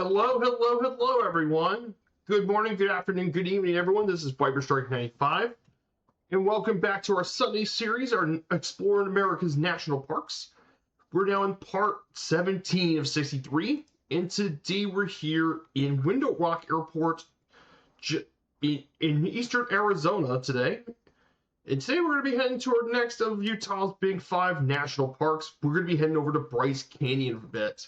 Hello, everyone. Good morning, good afternoon, good evening, everyone. This is Viper Strike 95, and welcome back to our Sunday series, our Exploring America's National Parks. We're now in part 17 of 63, and today we're here in Window Rock Airport in eastern Arizona today. And today we're going to be heading to our next of Utah's Big 5 national parks. We're going to be heading over to Bryce Canyon a bit.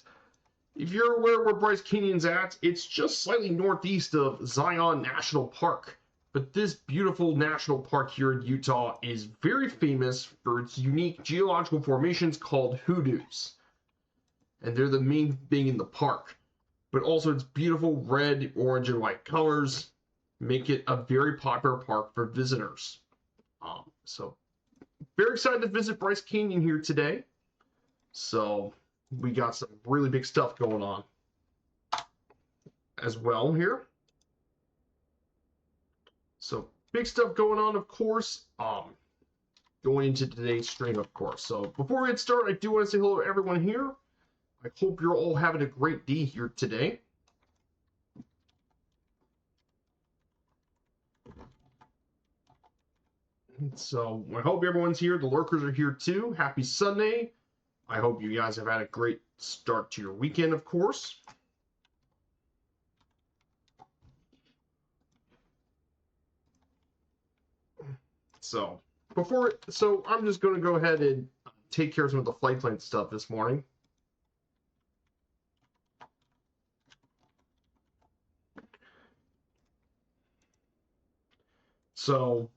If you're aware where Bryce Canyon's at, it's just slightly northeast of Zion National Park. But this beautiful national park here in Utah is very famous for its unique geological formations called hoodoos. And they're the main thing in the park. But also its beautiful red, orange, and white colors make it a very popular park for visitors. So very excited to visit Bryce Canyon here today. So we got some really big stuff going on as well here. So big stuff going on, of course, going into today's stream, of course. So before we get started, I do want to say hello to everyone here. I hope you're all having a great day here today. So I hope everyone's here. The lurkers are here too. Happy Sunday. I hope you guys have had a great start to your weekend, of course. So I'm just going to go ahead and take care of some of the flight plan stuff this morning. So,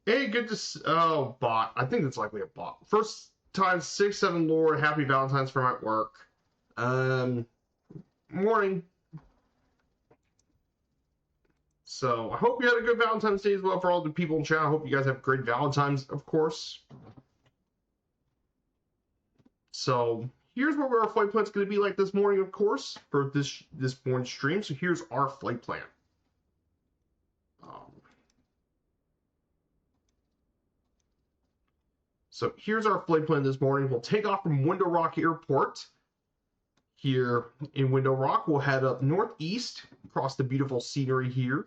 hey, good to bot. I think it's likely a bot. First time 6-7 Lord, happy Valentine's from at work. Morning. So I hope you had a good Valentine's Day as well for all the people in chat. I hope you guys have great Valentine's, of course. So here's what our flight plan's going to be like this morning, of course, for this morning stream. So here's our flight plan. So here's our flight plan this morning. We'll take off from Window Rock Airport here in Window Rock. We'll head up northeast across the beautiful scenery here.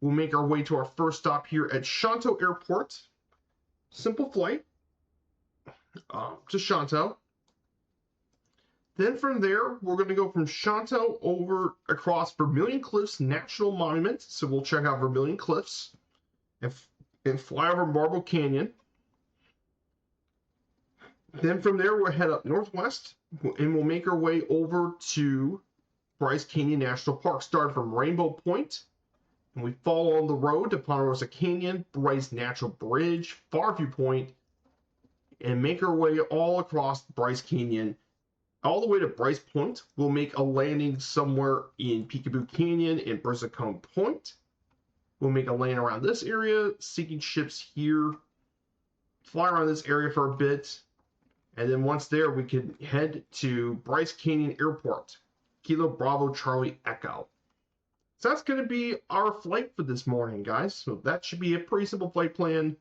We'll make our way to our first stop here at Shanto Airport. Simple flight to Shanto. Then from there, we're going to go from Shanto over across Vermilion Cliffs National Monument. So we'll check out Vermilion Cliffs and fly over Marble Canyon. Then from there, we'll head up northwest, and we'll make our way over to Bryce Canyon National Park, starting from Rainbow Point, and we follow on the road to Ponderosa Canyon, Bryce Natural Bridge, Farview Point, and make our way all across Bryce Canyon, all the way to Bryce Point. We'll make a landing somewhere in Peekaboo Canyon and Brizzacone Point. We'll make a land around this area, sinking ships here, fly around this area for a bit. And then once there, we can head to Bryce Canyon Airport, Kilo Bravo Charlie Echo. So that's going to be our flight for this morning, guys. So that should be a pretty simple flight plan.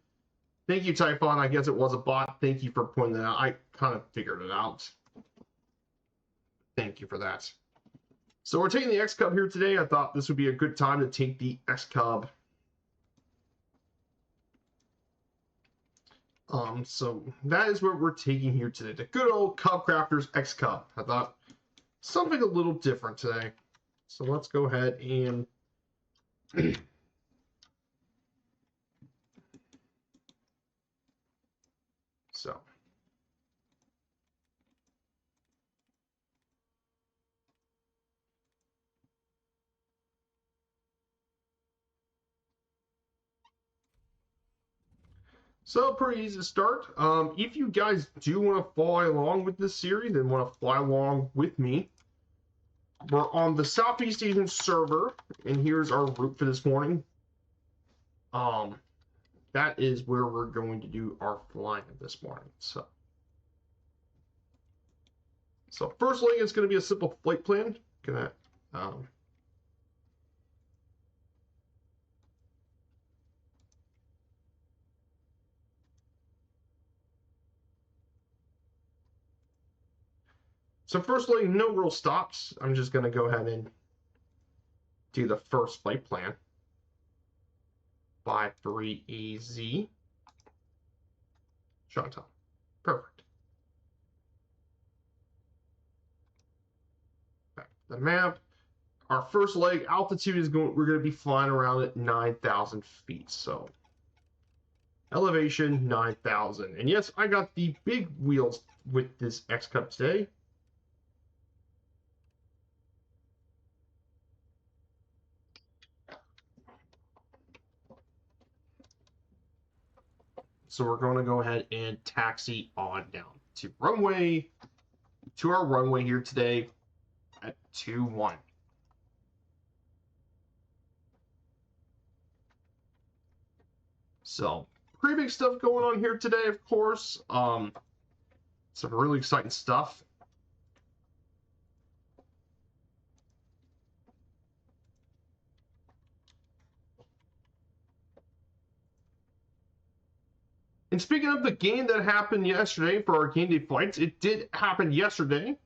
Thank you, Typhon. I guess it was a bot. Thank you for pointing that out. I kind of figured it out. Thank you for that. So we're taking the X-Cub here today. I thought this would be a good time to take the X-Cub. So that is what we're taking here today. The good old Cub Crafters X-Cub. I thought something a little different today. So let's go ahead and So pretty easy to start. If you guys do want to fly along with this series and want to fly along with me, we're on the Southeast Asian server, and here's our route for this morning. That is where we're going to do our flying this morning. So first thing, it's going to be a simple flight plan. So firstly, no real stops. I'm just going to go ahead and do the first flight plan. 53AZ. Chantal. Perfect. Back to the map. Our first leg altitude is we're going to be flying around at 9,000 feet. So elevation 9,000. And yes, I got the big wheels with this X Cup today. So we're going to go ahead and taxi on down to our runway here today at 21. So pretty big stuff going on here today, of course. Some really exciting stuff. And speaking of the game that happened yesterday for our game day flights, it did happen yesterday.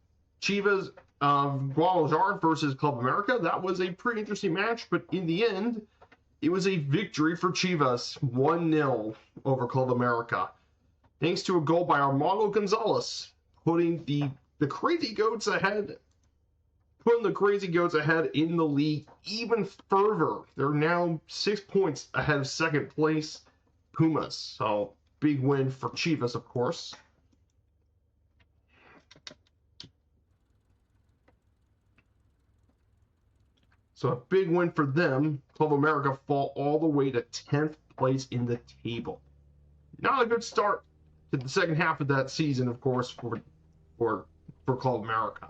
Chivas Guadalajara versus Club America. That was a pretty interesting match, but in the end, it was a victory for Chivas, 1-0 over Club America. Thanks to a goal by Armando Gonzalez, putting the Crazy Goats ahead in the league even further. They're now 6 points ahead of second place Pumas. So big win for Chivas, of course. So a big win for them. Club America fall all the way to 10th place in the table. Not a good start to the second half of that season, of course, for Club America.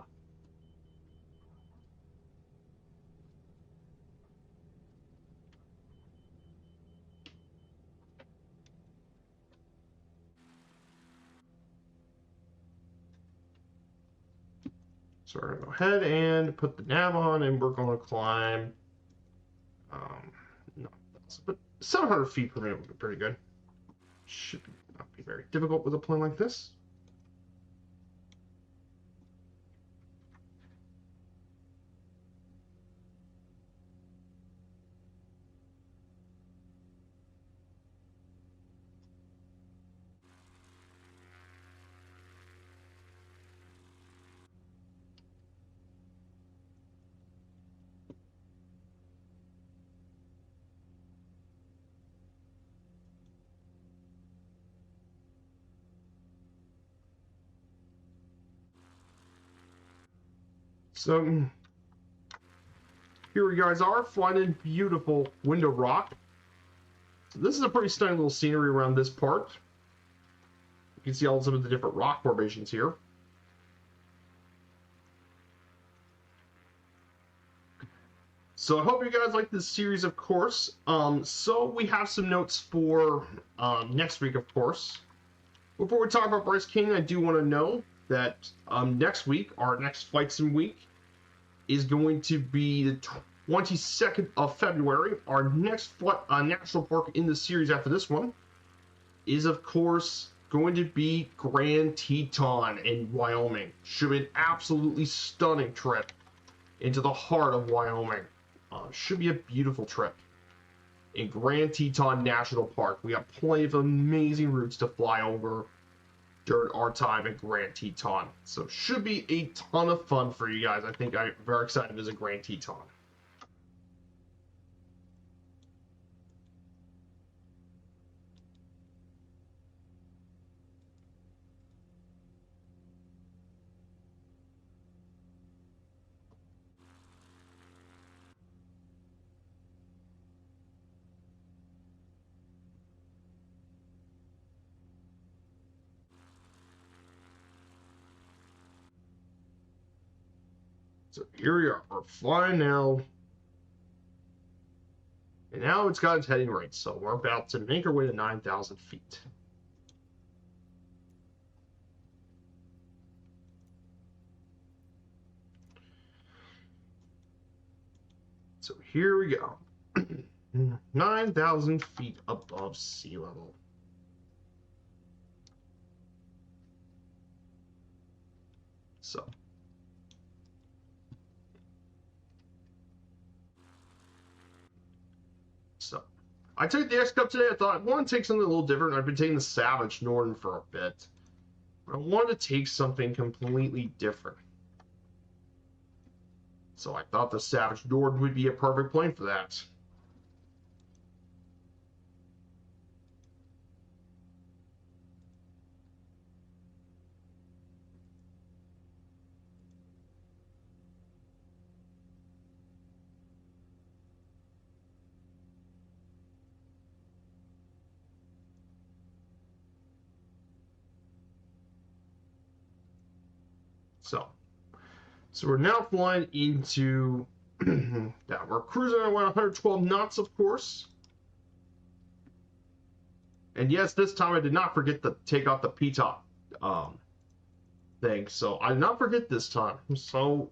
So we're going to go ahead and put the nav on, and we're going to climb, but 700 feet per minute would be pretty good. Should not be very difficult with a plane like this. So here we guys are flying in beautiful Window Rock. So this is a pretty stunning little scenery around this part. You can see all some of the different rock formations here. So I hope you guys like this series, of course. So we have some notes for next week, of course. Before we talk about Bryce King, I do want to know that next week, our next Flight Sim week, is going to be the 22nd of February. Our next national park in the series after this one is, of course, going to be Grand Teton in Wyoming. Should be an absolutely stunning trip into the heart of Wyoming. Should be a beautiful trip in Grand Teton National Park. We have plenty of amazing routes to fly over during our time at Grand Teton. So should be a ton of fun for you guys. I think I'm very excited to visit Grand Teton. So here we are. We're flying now. And now it's got its heading right. So we're about to make our way to 9,000 feet. So here we go. 9,000 feet above sea level. So I took the X Cup today. I thought I want to take something a little different. I've been taking the Savage Norton for a bit. I wanted to take something completely different. So I thought the Savage Norton would be a perfect plane for that. So we're now flying into that. We're cruising at 112 knots, of course. And yes, this time I did not forget to take off the P-top thing. So I did not forget this time. So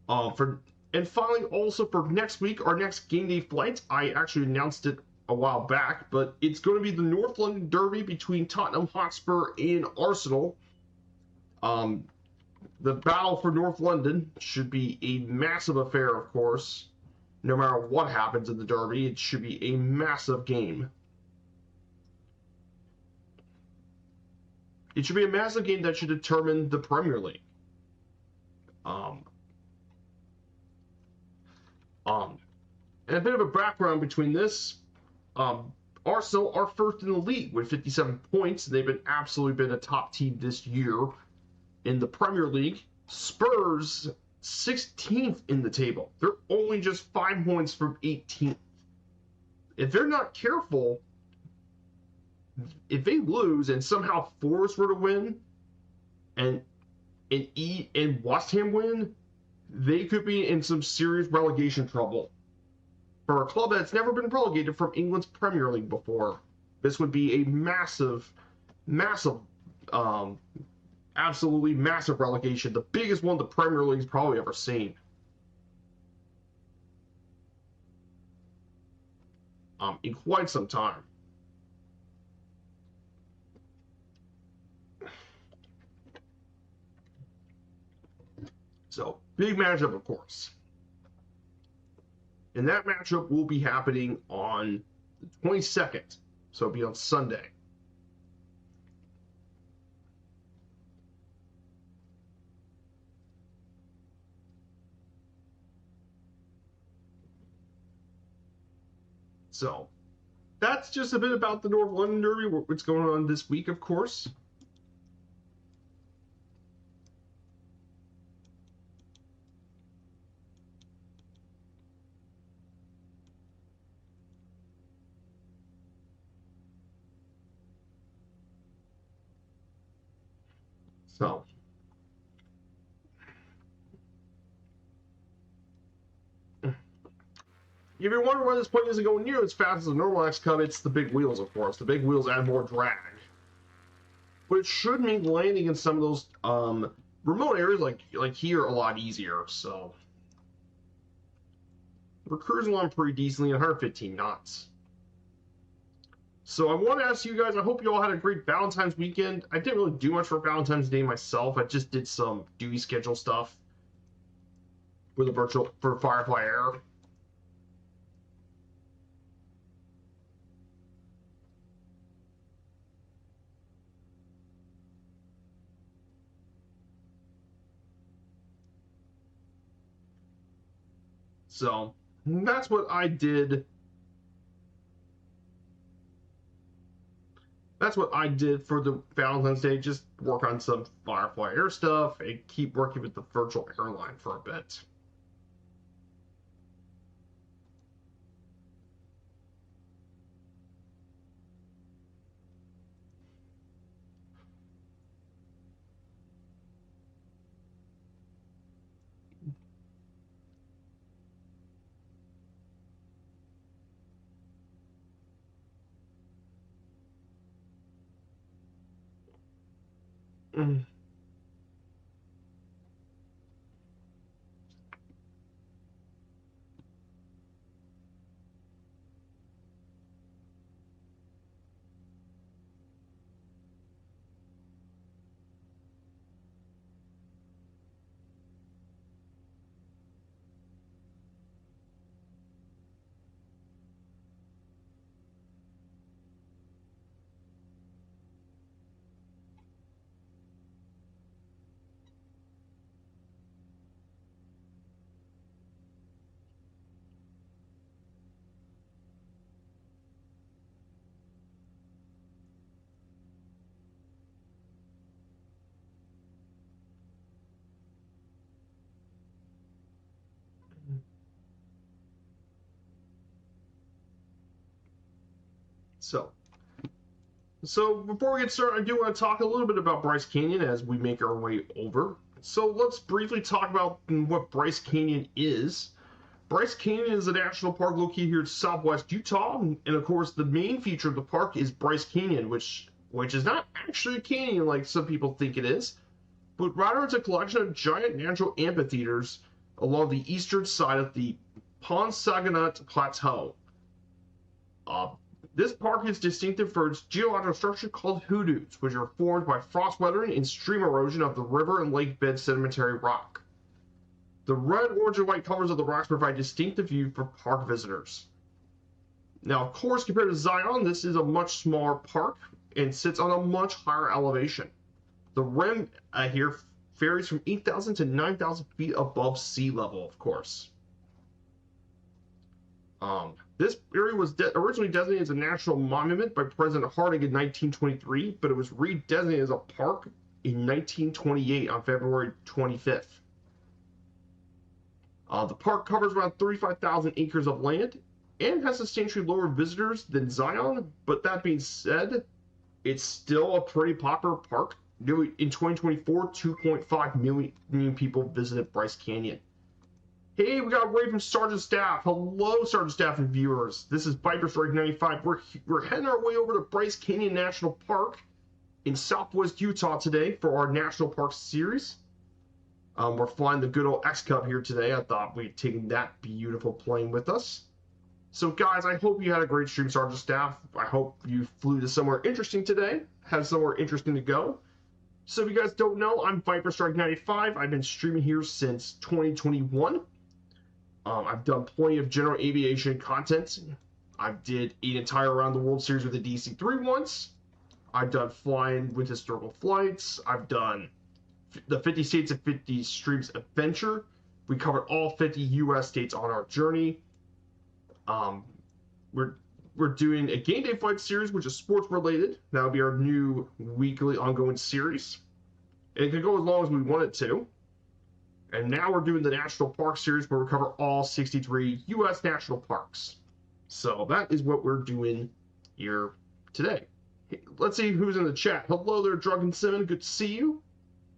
and finally, also for next week, our next game day flight, I actually announced it a while back, but it's going to be the North London Derby between Tottenham Hotspur and Arsenal. The battle for North London should be a massive affair, of course. No matter what happens in the Derby, it should be a massive game. It should be a massive game that should determine the Premier League. And a bit of a background between this. Arsenal are first in the league with 57 points. They've been a top team this year in the Premier League. Spurs 16th in the table. They're only just 5 points from 18th. If they're not careful, if they lose and somehow Forest were to win and West Ham win, they could be in some serious relegation trouble. For a club that's never been relegated from England's Premier League before, this would be a massive, absolutely massive relegation. The biggest one the Premier League's probably ever seen. In quite some time. So, big matchup, of course. And that matchup will be happening on the 22nd. So it'll be on Sunday. So that's just a bit about the North London Derby, what's going on this week, of course. So, if you're wondering why this plane isn't going near as fast as a normal X Cub, it's the big wheels, of course. The big wheels add more drag. But it should make landing in some of those remote areas like here a lot easier. So, we're cruising along pretty decently at 115 knots. So I want to ask you guys, I hope you all had a great Valentine's weekend. I didn't really do much for Valentine's Day myself. I just did some duty schedule stuff for Firefly Air. So that's what I did. That's what I did for the Valentine's Day. Just work on some Firefly Air stuff and keep working with the virtual airline for a bit. Mm. So before we get started, I do want to talk a little bit about Bryce Canyon as we make our way over. So let's briefly talk about what Bryce Canyon is. Bryce Canyon is a national park located here in southwest Utah, and of course the main feature of the park is Bryce Canyon, which is not actually a canyon like some people think it is, but rather it's a collection of giant natural amphitheaters along the eastern side of the Ponsagonut Plateau. This park is distinctive for its geological structure called hoodoos, which are formed by frost weathering and stream erosion of the river and lake bed sedimentary rock. The red, orange, and white colors of the rocks provide distinctive view for park visitors. Now, of course, compared to Zion, this is a much smaller park and sits on a much higher elevation. The rim here varies from 8,000 to 9,000 feet above sea level, of course. This area was originally designated as a national monument by President Harding in 1923, but it was redesignated as a park in 1928 on February 25th. The park covers around 35,000 acres of land and has substantially lower visitors than Zion, but that being said, it's still a pretty popular park. In 2024, 2.5 million people visited Bryce Canyon. Hey, we got a wave from Sergeant Staff. Hello, Sergeant Staff and viewers. This is Viper Strike 95. We're heading our way over to Bryce Canyon National Park in southwest Utah today for our National Park series. We're flying the good old X-Cub here today. I thought we'd take that beautiful plane with us. So, guys, I hope you had a great stream, Sergeant Staff. I hope you flew to somewhere interesting today, had somewhere interesting to go. So, if you guys don't know, I'm Viper Strike 95. I've been streaming here since 2021. I've done plenty of general aviation content. I did an entire Around the World series with the DC-3 once. I've done flying with historical flights. I've done the 50 States and 50 Streams adventure. We covered all 50 U.S. states on our journey. We're doing a game day flight series, which is sports related. That'll be our new weekly ongoing series. And it can go as long as we want it to. And now we're doing the National Park series where we cover all 63 U.S. national parks. So that is what we're doing here today. Hey, let's see who's in the chat. Hello there, Drunken Simon. Good to see you.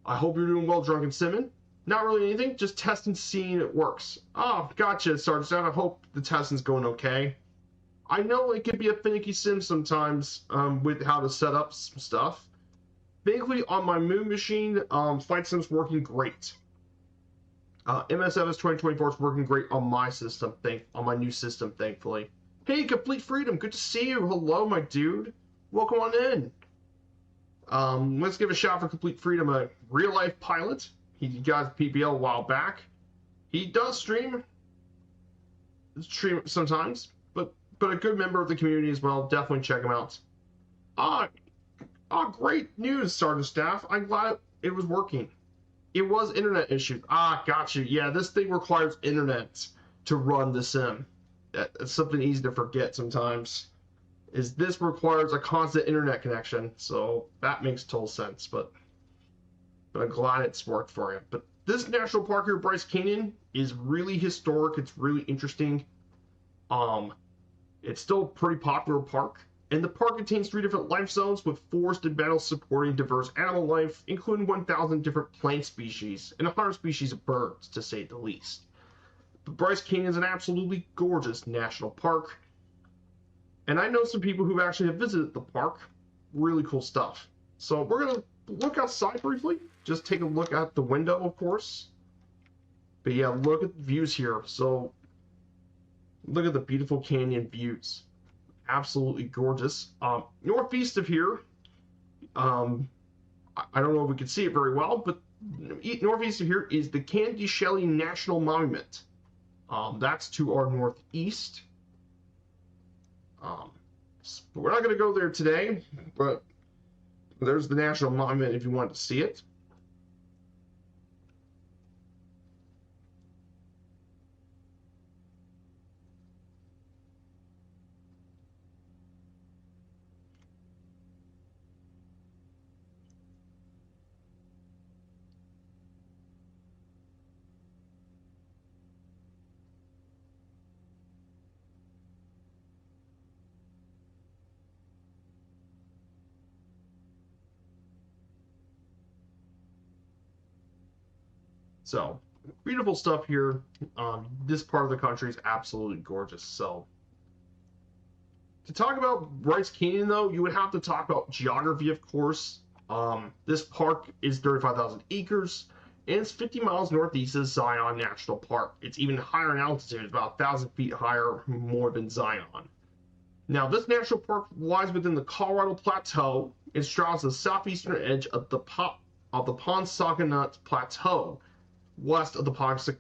I hope you're doing well, Drunken Simon. Not really anything, just testing, seeing it works. Oh, gotcha, Sergeant. I hope the testing's going okay. I know it can be a finicky sim sometimes with how to set up some stuff. Thankfully, on my Moon machine, Flight Sim's working great. MSFS 2024 is working great on my system, on my new system, thankfully. Hey, Complete Freedom, good to see you. Hello, my dude. Welcome on in. Let's give a shout for Complete Freedom, a real-life pilot. He got PPL a while back. He does stream sometimes, but a good member of the community as well. Definitely check him out. Great news, Sergeant Staff. I'm glad it was working. It was internet issues. Got you. Yeah, this thing requires internet to run the sim. That's something easy to forget sometimes. This requires a constant internet connection, so that makes total sense. But I'm glad it's worked for you. But this national park here, Bryce Canyon, is really historic. It's really interesting. It's still a pretty popular park. And the park contains 3 different life zones with forested meadows supporting diverse animal life, including 1,000 different plant species and 100 species of birds, to say the least. But Bryce Canyon is an absolutely gorgeous national park. And I know some people who actually have visited the park. Really cool stuff. So we're going to look outside briefly. Just take a look out the window, of course. But yeah, look at the views here. So look at the beautiful canyon views. Absolutely gorgeous. Northeast of here, I don't know if we can see it very well, but northeast of here is the Candy Shelley National Monument. That's to our northeast. We're not going to go there today, but there's the National Monument if you want to see it. So, beautiful stuff here. This part of the country is absolutely gorgeous. So, to talk about Bryce Canyon, though, you would have to talk about geography, of course. This park is 35,000 acres, and it's 50 miles northeast of Zion National Park. It's even higher in altitude, about 1,000 feet higher more than Zion. Now, this national park lies within the Colorado Plateau and straddles the southeastern edge of the Ponsonnet Plateau, west of the Ponsonnet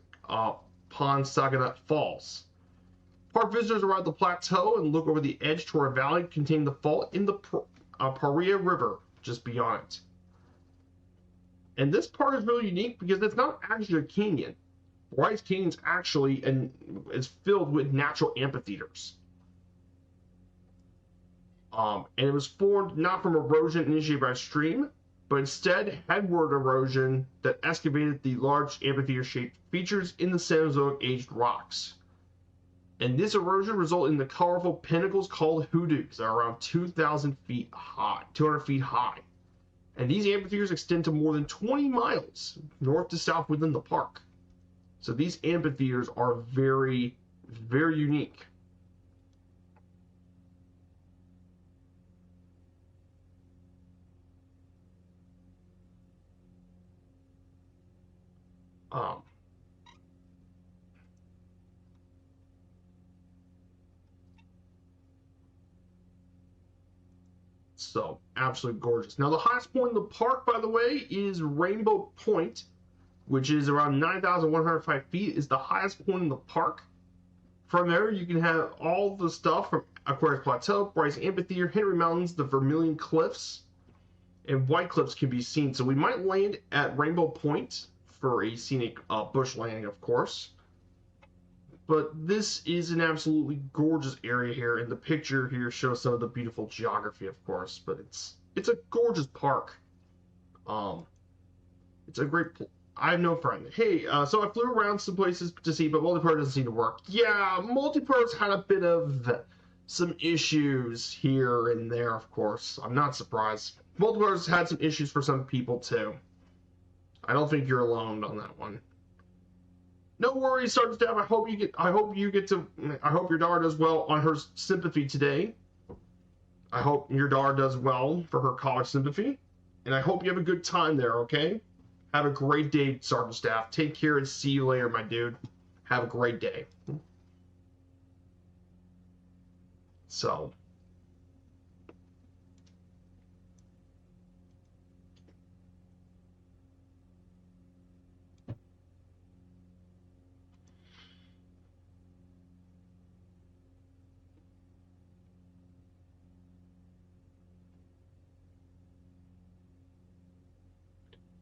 Falls. Park visitors arrive at the plateau and look over the edge toward a valley containing the fault in the Paria River just beyond it. And this part is really unique because it's not actually a canyon. Bryce Canyon is actually is filled with natural amphitheaters. And it was formed not from erosion initiated by a stream, but instead headward erosion that excavated the large amphitheater-shaped features in the Cenozoic aged rocks. And this erosion resulted in the colorful pinnacles called hoodoos that are around 200 feet high. And these amphitheaters extend to more than 20 miles north to south within the park. So these amphitheaters are very, very unique. So absolutely gorgeous. Now the highest point in the park, by the way, is Rainbow Point, which is around 9,105 feet. Is the highest point in the park. From there, you can have all the stuff from Aquarius Plateau, Bryce Amphitheater, Henry Mountains, the Vermilion Cliffs, and White Cliffs can be seen. So we might land at Rainbow Point for a scenic bush landing, of course. But this is an absolutely gorgeous area here, and the picture here shows some of the beautiful geography, of course. But it's a gorgeous park. It's a great. I have no friend. Hey, so I flew around some places to see, but multiplayer doesn't seem to work. Yeah, multiplayer's had a bit of some issues here and there, of course. I'm not surprised. Multiplayer's had some issues for some people too. I don't think you're alone on that one. No worries, Sergeant Staff. I hope your daughter does well on her sympathy today. I hope your daughter does well for her college sympathy. And I hope you have a good time there, okay? Have a great day, Sergeant Staff. Take care and see you later, my dude. Have a great day. So.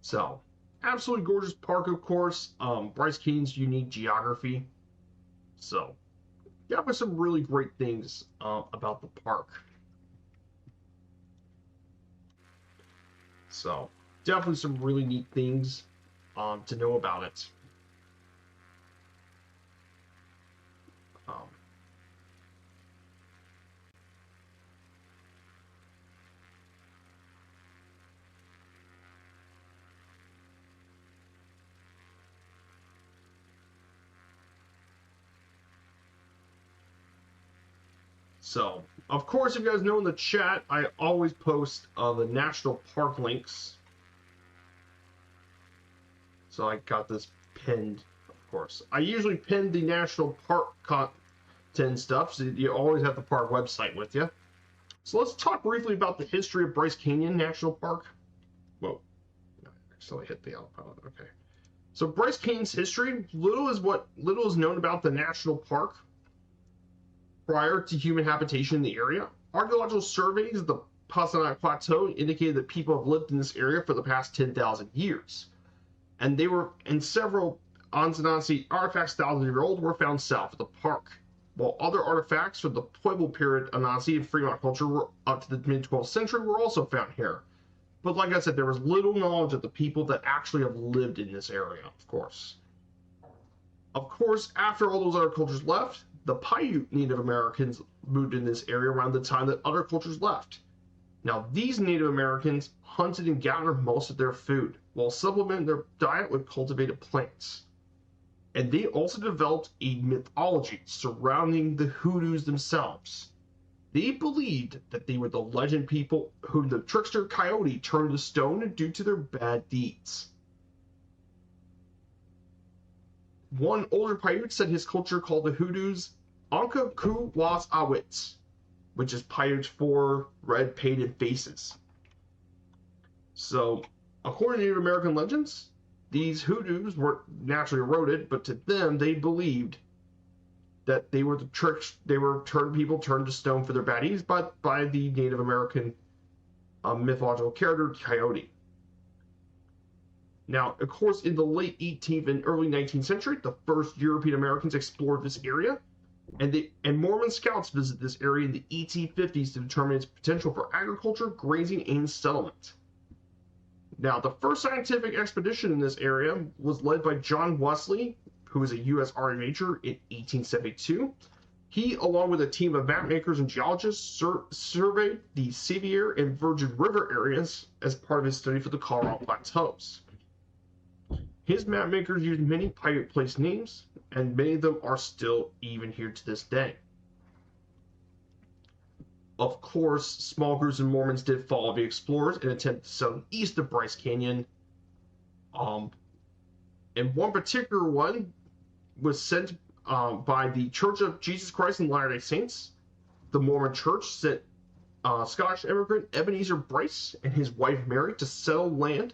So, absolutely gorgeous park, of course. Bryce Canyon's unique geography. So, yeah, but some really great things about the park. So, definitely some really neat things to know about it. So, of course, if you guys know in the chat, I always post the national park links. So I got this pinned, of course. I usually pin the national park content stuff, so you always have the park website with you. So let's talk briefly about the history of Bryce Canyon National Park. Whoa, I accidentally hit the autopilot. Okay. So Bryce Canyon's history, little is known about the national park prior to human habitation in the area. Archaeological surveys of the Ponsonnet Plateau indicated that people have lived in this area for the past 10,000 years. And several Anzanasi artifacts thousands of years old were found south of the park. While other artifacts from the Pueblo period Anansi and Fremont culture were up to the mid-12th century were also found here. But like I said, there was little knowledge of the people that actually have lived in this area, of course. Of course, after all those other cultures left, the Paiute Native Americans moved in this area around the time that other cultures left. Now, these Native Americans hunted and gathered most of their food. while supplementing their diet with cultivated plants. And they also developed a mythology surrounding the hoodoos themselves. They believed that they were the legend people whom the trickster coyote turned to stone due to their bad deeds. One older Paiute said his culture called the hoodoos Anka Ku Was Awits, which is Paiute for red painted faces. So, according to Native American legends, these hoodoos were naturally eroded, but to them, they believed that they were people turned to stone for their bad deeds by the Native American mythological character Coyote. Now, of course, in the late 18th and early 19th century, the first European Americans explored this area, and Mormon scouts visited this area in the 1850s to determine its potential for agriculture, grazing, and settlement. Now, the first scientific expedition in this area was led by John Wesley, who was a U.S. Army major in 1872. He, along with a team of mapmakers and geologists, surveyed the Sevier and Virgin River areas as part of his study for the Colorado Plateaus. His mapmakers used many Paiute place names, and many of them are still even here to this day. Of course, small groups of Mormons did follow the explorers and attempt to settle east of Bryce Canyon. And one particular one was sent by the Church of Jesus Christ and Latter-day Saints. The Mormon Church sent Scottish immigrant Ebenezer Bryce and his wife Mary to settle land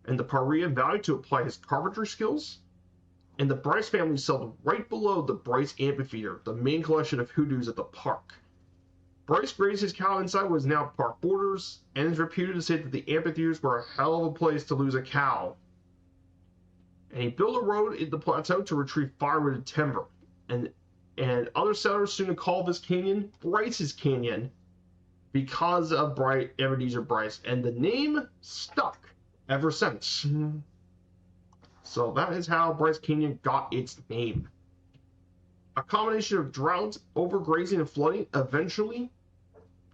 in the Paria Valley to apply his carpentry skills. And the Bryce family settled right below the Bryce Amphitheater, the main collection of hoodoos at the park. Bryce grazed his cow inside what is now park borders, and is reputed to say that the amphitheaters were a hell of a place to lose a cow. And he built a road in the plateau to retrieve firewood and timber. And other settlers soon called this canyon Bryce's Canyon because of Ebenezer Bryce, and the name stuck ever since. So that is how Bryce Canyon got its name. A combination of drought, overgrazing, and flooding eventually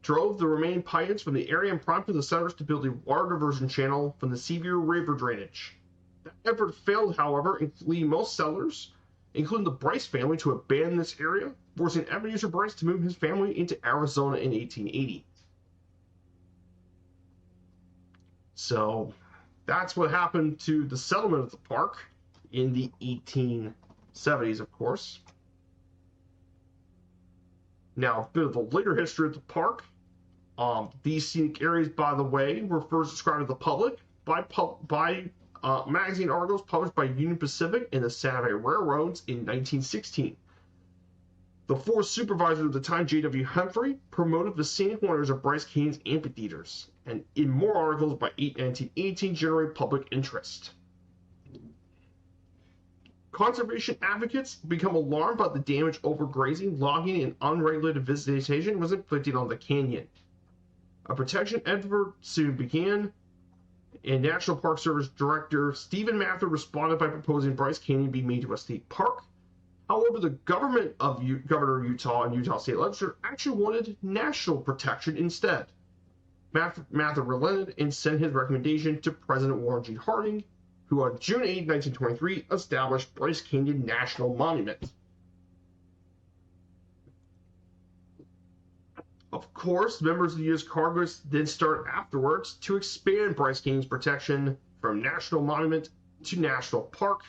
drove the remaining Paiutes from the area and prompted the settlers to build a water diversion channel from the Sevier River drainage. That effort failed, however, leading most settlers, including the Bryce family, to abandon this area, forcing Ebenezer Bryce to move his family into Arizona in 1880. So that's what happened to the settlement of the park in the 1870s, of course. Now, a bit of the later history of the park. These scenic areas, by the way, were first described to the public by magazine articles published by Union Pacific and the Santa Fe Railroads in 1916. The forest supervisor at the time, J.W. Humphrey, promoted the scenic wonders of Bryce Canyon's amphitheaters, and in more articles by 1918 generated public interest. Conservation advocates become alarmed by the damage overgrazing, logging, and unregulated visitation was inflicting on the canyon. A protection effort soon began, and National Park Service Director Stephen Mather responded by proposing Bryce Canyon be made to a state park. However, the governor of Utah and Utah State Legislature actually wanted national protection instead. Mather relented and sent his recommendation to President Warren G. Harding, who on June 8, 1923, established Bryce Canyon National Monument. Of course, members of the U.S. Congress then started afterwards to expand Bryce Canyon's protection from National Monument to National Park.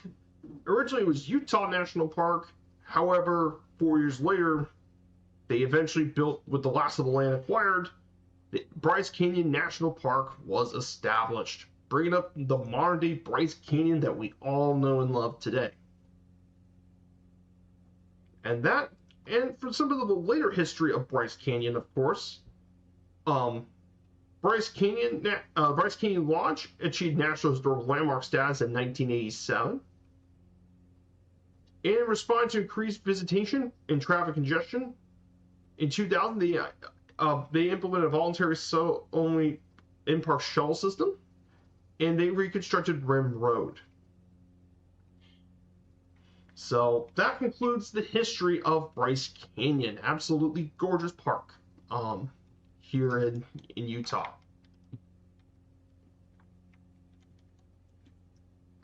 Originally, it was Utah National Park. However, 4 years later, they eventually built, with the last of the land acquired, the Bryce Canyon National Park was established, bringing up the modern-day Bryce Canyon that we all know and love today. And for some of the later history of Bryce Canyon, of course, Bryce Canyon Lodge achieved National Historic Landmark status in 1987. And in response to increased visitation and traffic congestion, in 2000, they implemented a voluntary only in-park shuttle system, and they reconstructed Rim Road. So that concludes the history of Bryce Canyon. Absolutely gorgeous park here in Utah.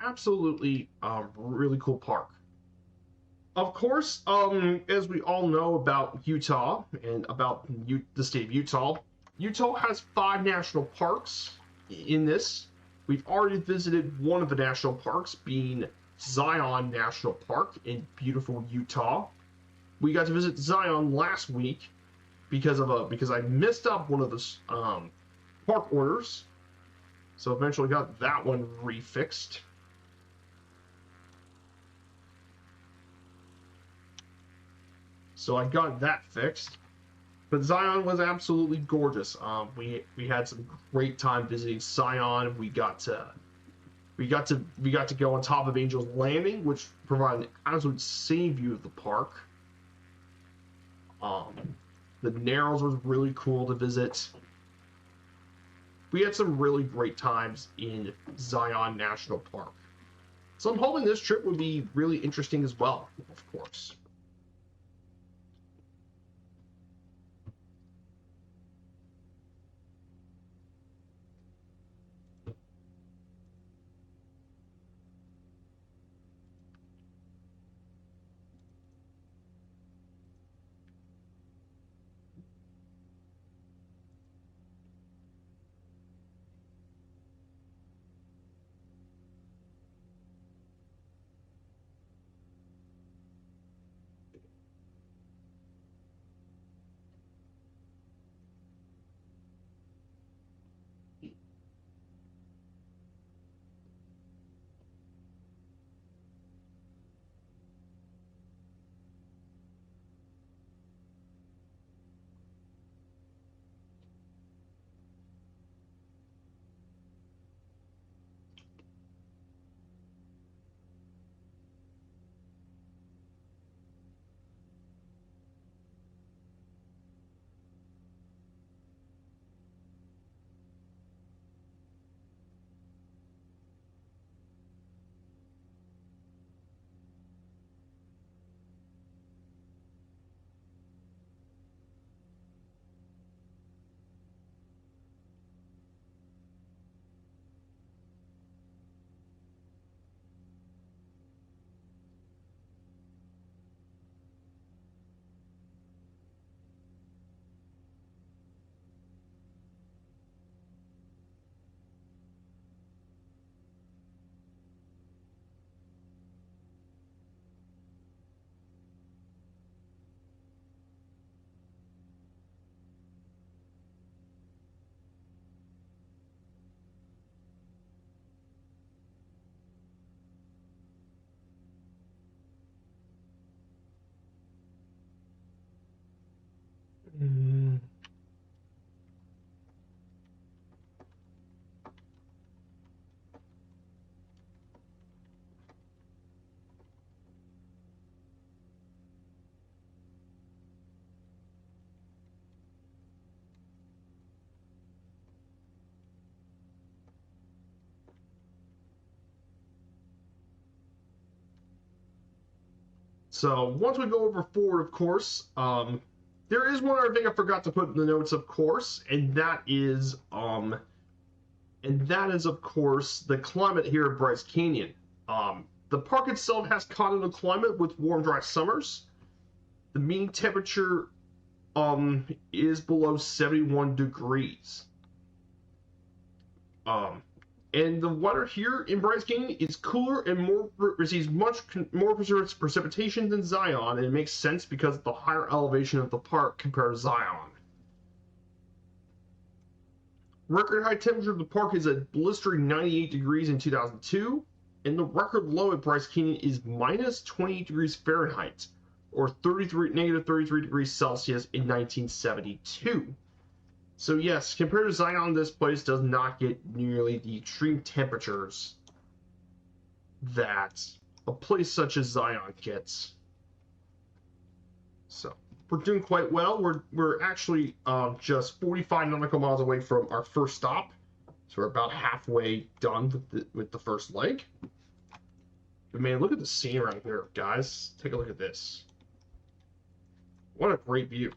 absolutely really cool park. Of course, as we all know about Utah and about the state of Utah, Utah has 5 national parks in this. We've already visited one of the national parks, being Zion National Park in beautiful Utah. We got to visit Zion last week because I messed up one of the park orders, so eventually got that one refixed. So I got that fixed. But Zion was absolutely gorgeous. We had some great time visiting Zion. We got to go on top of Angel's Landing, which provided an absolute scene view of the park. The Narrows was really cool to visit. We had some really great times in Zion National Park. So I'm hoping this trip would be really interesting as well, of course. So once we go over forward, of course, there is one other thing I forgot to put in the notes, of course, and that is of course the climate here at Bryce Canyon. The park itself has continental climate with warm, dry summers. The mean temperature is below 71 degrees. And the weather here in Bryce Canyon is cooler and receives much more precipitation than Zion, and it makes sense because of the higher elevation of the park compared to Zion. Record high temperature of the park is a blistering 98 degrees in 2002, and the record low at Bryce Canyon is minus 28 degrees Fahrenheit, or negative 33 degrees Celsius in 1972. So yes, compared to Zion, this place does not get nearly the extreme temperatures that a place such as Zion gets. So we're doing quite well. We're actually just 45 nautical miles away from our first stop, so we're about halfway done with the first leg. But man, look at the scene right here, guys. Take a look at this. What a great view.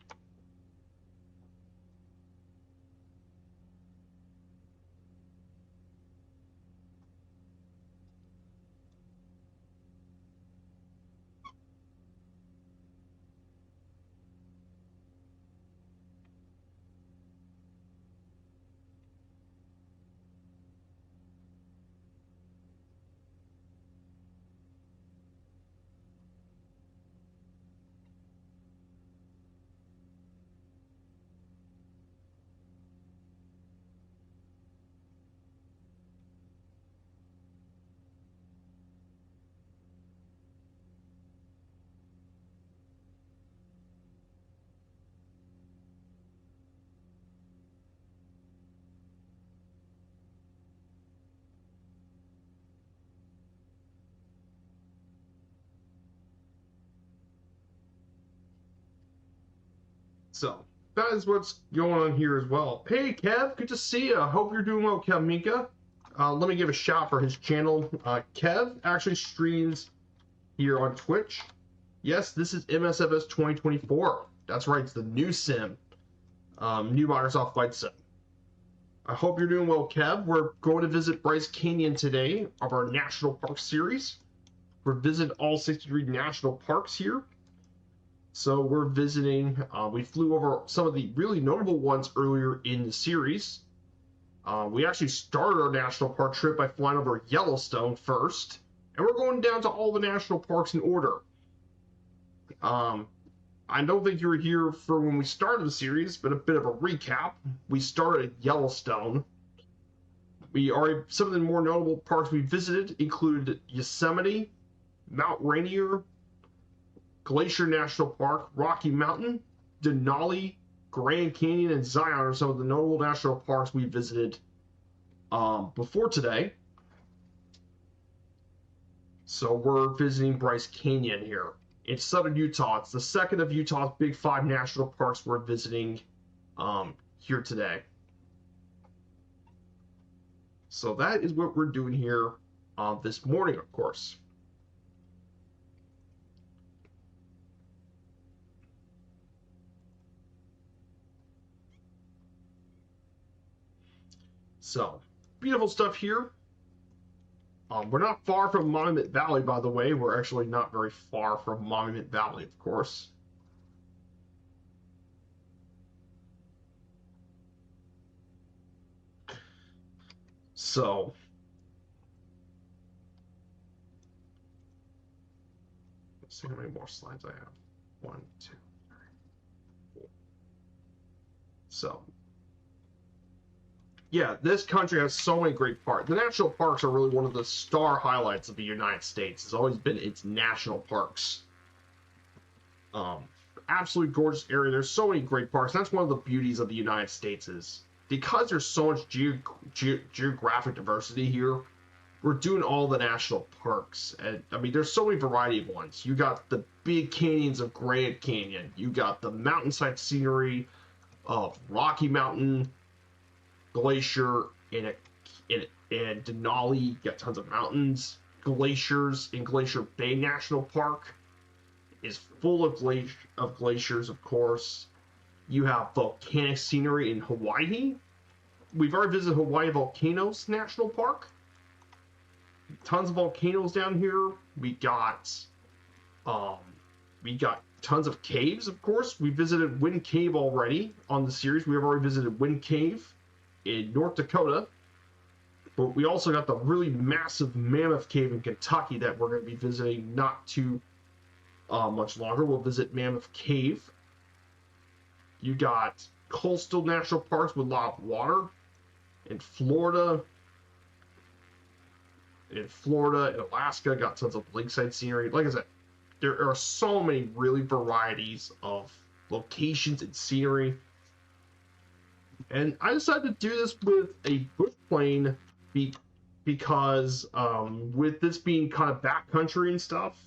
So that is what's going on here as well. Hey, Kev, good to see you. Hope you're doing well, Kev Minka. Let me give a shout for his channel. Kev actually streams here on Twitch. Yes, this is MSFS 2024. That's right, it's the new sim, new Microsoft Flight Sim. I hope you're doing well, Kev. We're going to visit Bryce Canyon today of our National Park series. We're visiting all 63 national parks here. So we're visiting, we flew over some of the really notable ones earlier in the series. We actually started our national park trip by flying over Yellowstone first, and we're going down to all the national parks in order. I don't think you were here for when we started the series, but a bit of a recap. We started at Yellowstone. Some of the more notable parks we visited included Yosemite, Mount Rainier, Glacier National Park, Rocky Mountain, Denali, Grand Canyon, and Zion are some of the notable national parks we visited before today. So we're visiting Bryce Canyon here. It's southern Utah. It's the second of Utah's big 5 national parks we're visiting here today. So that is what we're doing here this morning, of course. So, beautiful stuff here. We're not far from Monument Valley, by the way. We're actually not very far from Monument Valley, of course. So, let's see how many more slides I have. 1, 2, 3, 4. So, yeah, this country has so many great parks. The national parks are really one of the star highlights of the United States. It's always been its national parks. Absolutely gorgeous area. There's so many great parks. That's one of the beauties of the United States is because there's so much geographic diversity here. We're doing all the national parks, and I mean, there's so many variety of ones. You got the big canyons of Grand Canyon. You got the mountainside scenery of Rocky Mountain, Glacier, and Denali. You got tons of mountains. Glaciers in Glacier Bay National Park is full of glaciers, of course. You have volcanic scenery in Hawaii. We've already visited Hawaii Volcanoes National Park. Tons of volcanoes down here. We got tons of caves, of course. We visited Wind Cave already on the series. We have already visited Wind Cave in North Dakota. But we also got the really massive Mammoth Cave in Kentucky that we're going to be visiting not too much longer. We'll visit Mammoth Cave. You got coastal national parks with a lot of water in Florida. In Alaska, got tons of lakeside scenery. Like I said, there are so many really varieties of locations and scenery. And I decided to do this with a bush plane because with this being kind of backcountry and stuff,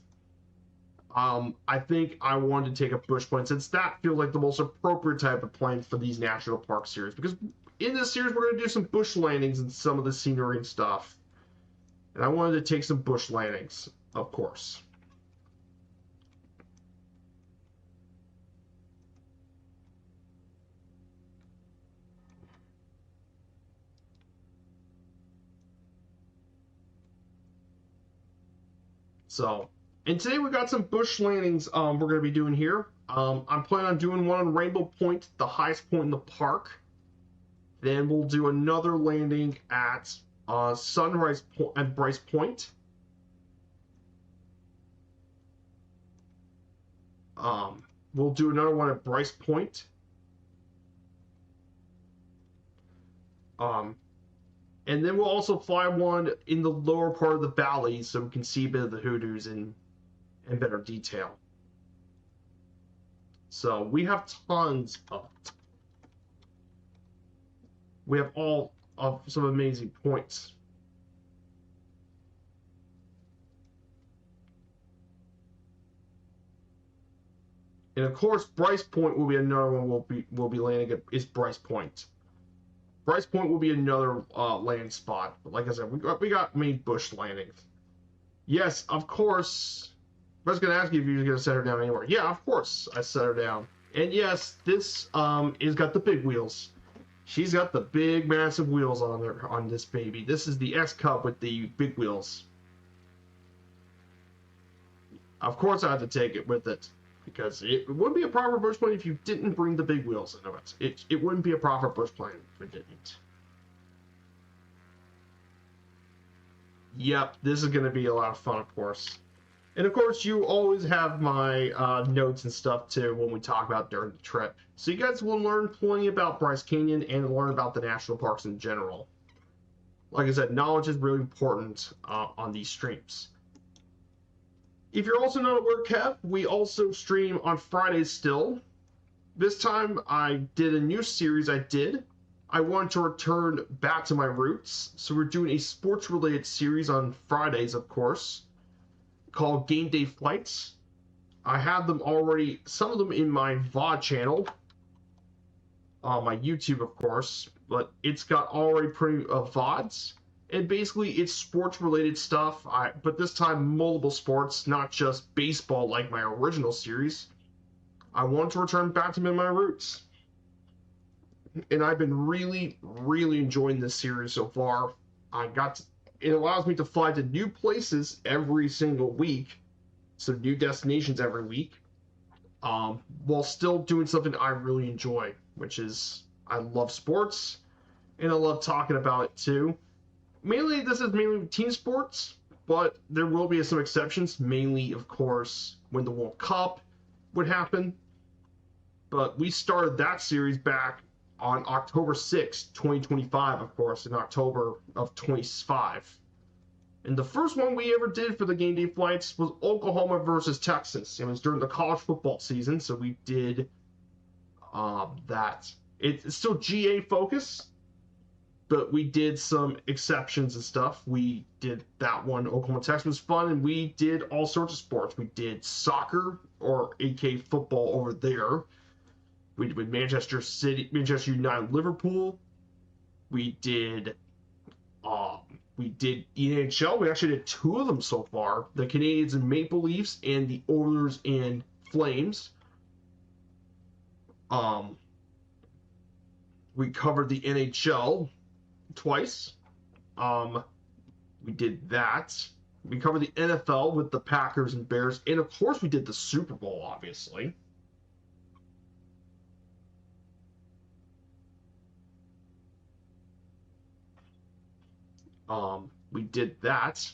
I think I wanted to take a bush plane since that feels like the most appropriate type of plane for these national park series. Because in this series, we're going to do some bush landings and some of the scenery and stuff. And I wanted to take some bush landings, of course. So, and today we got some bush landings we're going to be doing here. I'm planning on doing one on Rainbow Point, the highest point in the park. Then we'll do another landing at Sunrise Point and Bryce Point. We'll do another one at Bryce Point. And then we'll also fly one in the lower part of the valley so we can see a bit of the hoodoos in better detail. So we have all of some amazing points. And of course, Bryce Point will be another one we'll be landing at, is Bryce Point. Bryce Point will be another landing spot. But like I said, we got main bush landings. Yes, of course. I was going to ask you if you were going to set her down anywhere. Yeah, of course I set her down. And yes, this is got the big wheels. She's got the big, massive wheels on her, on this baby. This is the S Cup with the big wheels. Of course I had to take it with it, because it wouldn't be a proper bush plane if you didn't bring the big wheels into it. It wouldn't be a proper bush plane if it didn't. Yep, this is going to be a lot of fun, of course. And of course, you always have my notes and stuff too when we talk about during the trip. So you guys will learn plenty about Bryce Canyon and learn about the national parks in general. Like I said, knowledge is really important on these streams. If you're also not aware, Kev, we also stream on Fridays still. This time I did a new series I wanted to return back to my roots. So we're doing a sports-related series on Fridays, of course, called Game Day Flights. I have them already, some of them in my VOD channel, on my YouTube, of course, but it's got already pretty VODs. And basically, it's sports-related stuff, but this time multiple sports, not just baseball like my original series. I want to return back to my roots. And I've been really, really enjoying this series so far. It allows me to fly to new places every single week, so new destinations every week, while still doing something I really enjoy, which is I love sports, and I love talking about it too. This is mainly team sports, but there will be some exceptions, mainly, of course, when the World Cup would happen. But we started that series back on October 6th, 2025, of course, in October of 25. And the first one we ever did for the Game Day Flights was Oklahoma versus Texas. It was during the college football season, so we did that. It's still GA focus, but we did some exceptions and stuff. We did that one. Oklahoma, Texas was fun, and we did all sorts of sports. We did soccer, or AK football over there. We did Manchester United, Liverpool. We did NHL. We actually did two of them so far: the Canadiens and Maple Leafs, and the Oilers and Flames. We covered the NHL twice. We did that. We covered the NFL with the Packers and Bears, and of course we did the Super Bowl, obviously. We did that.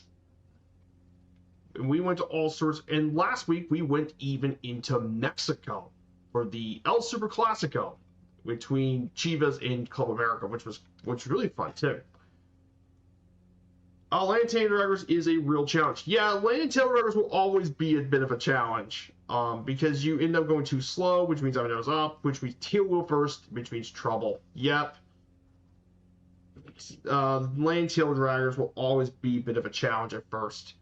And we went to all sorts, and last week we went even into Mexico for the El Super Clasico between Chivas and Club America, which was really fun too. Landing tail drivers is a real challenge. Yeah, landing tail drivers will always be a bit of a challenge, because you end up going too slow, which means I'm nose up, which means tail wheel first, which means trouble. Yep. Landing tail drivers will always be a bit of a challenge at first.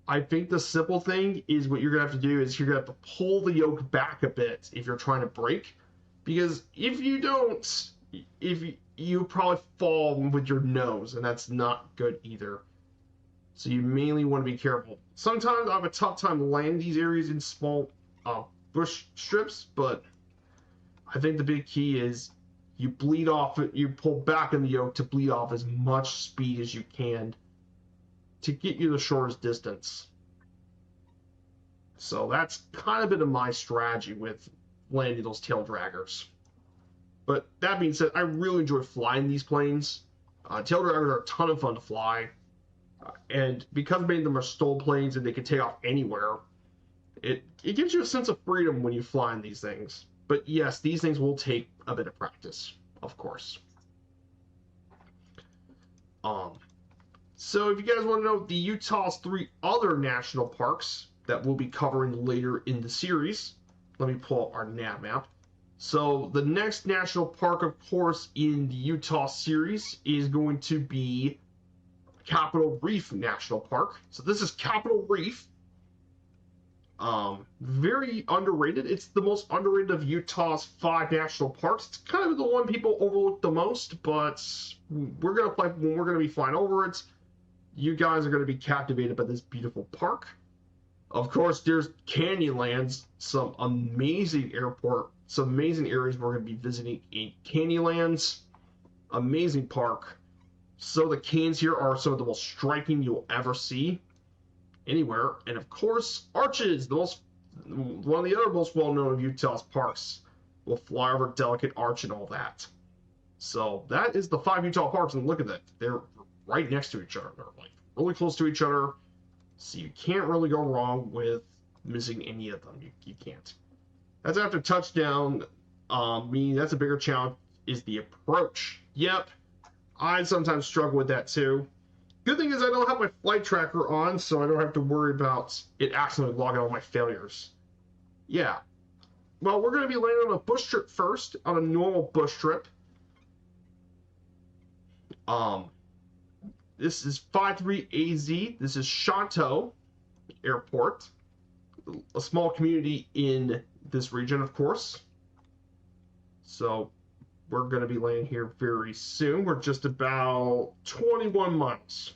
I think the simple thing is what you're going to have to do is you're going to have to pull the yoke back a bit if you're trying to brake, because if you don't, you probably fall with your nose, and that's not good either. So you mainly want to be careful. Sometimes I have a tough time landing these areas in small bush strips, but I think the big key is you bleed off, you pull back in the yoke to bleed off as much speed as you can to get you the shortest distance. So that's kind of been my strategy with landing those tail draggers. But that being said, I really enjoy flying these planes. Tail draggers are a ton of fun to fly. And because many of them are STOL planes and they can take off anywhere, it gives you a sense of freedom when you fly in these things. But yes, these things will take a bit of practice, of course. So if you guys want to know the Utah's 3 other national parks that we'll be covering later in the series, let me pull up our nav map. So the next national park, of course, in the Utah series is going to be Capitol Reef National Park. So this is Capitol Reef. Very underrated. It's the most underrated of Utah's 5 national parks. It's kind of the one people overlook the most, but we're gonna be flying over it. You guys are gonna be captivated by this beautiful park. Of course, there's Canyonlands, some amazing areas we're gonna be visiting in Canyonlands. Amazing park. So the canyons here are some of the most striking you'll ever see anywhere. And of course, Arches, one of the other most well-known of Utah's parks. We'll fly over Delicate Arch and all that. So that is the 5 Utah parks, and look at that. They're right next to each other. They're like really close to each other. So you can't really go wrong with missing any of them. You can't. That's after touchdown. That's a bigger challenge, is the approach. Yep, I sometimes struggle with that too. Good thing is I don't have my flight tracker on, so I don't have to worry about it accidentally logging all my failures. Yeah. Well, we're going to be landing on a bush trip first, on a normal bush trip. This is 53AZ. This is Chateau Airport, a small community in this region, of course. So we're going to be landing here very soon. We're just about 21 miles.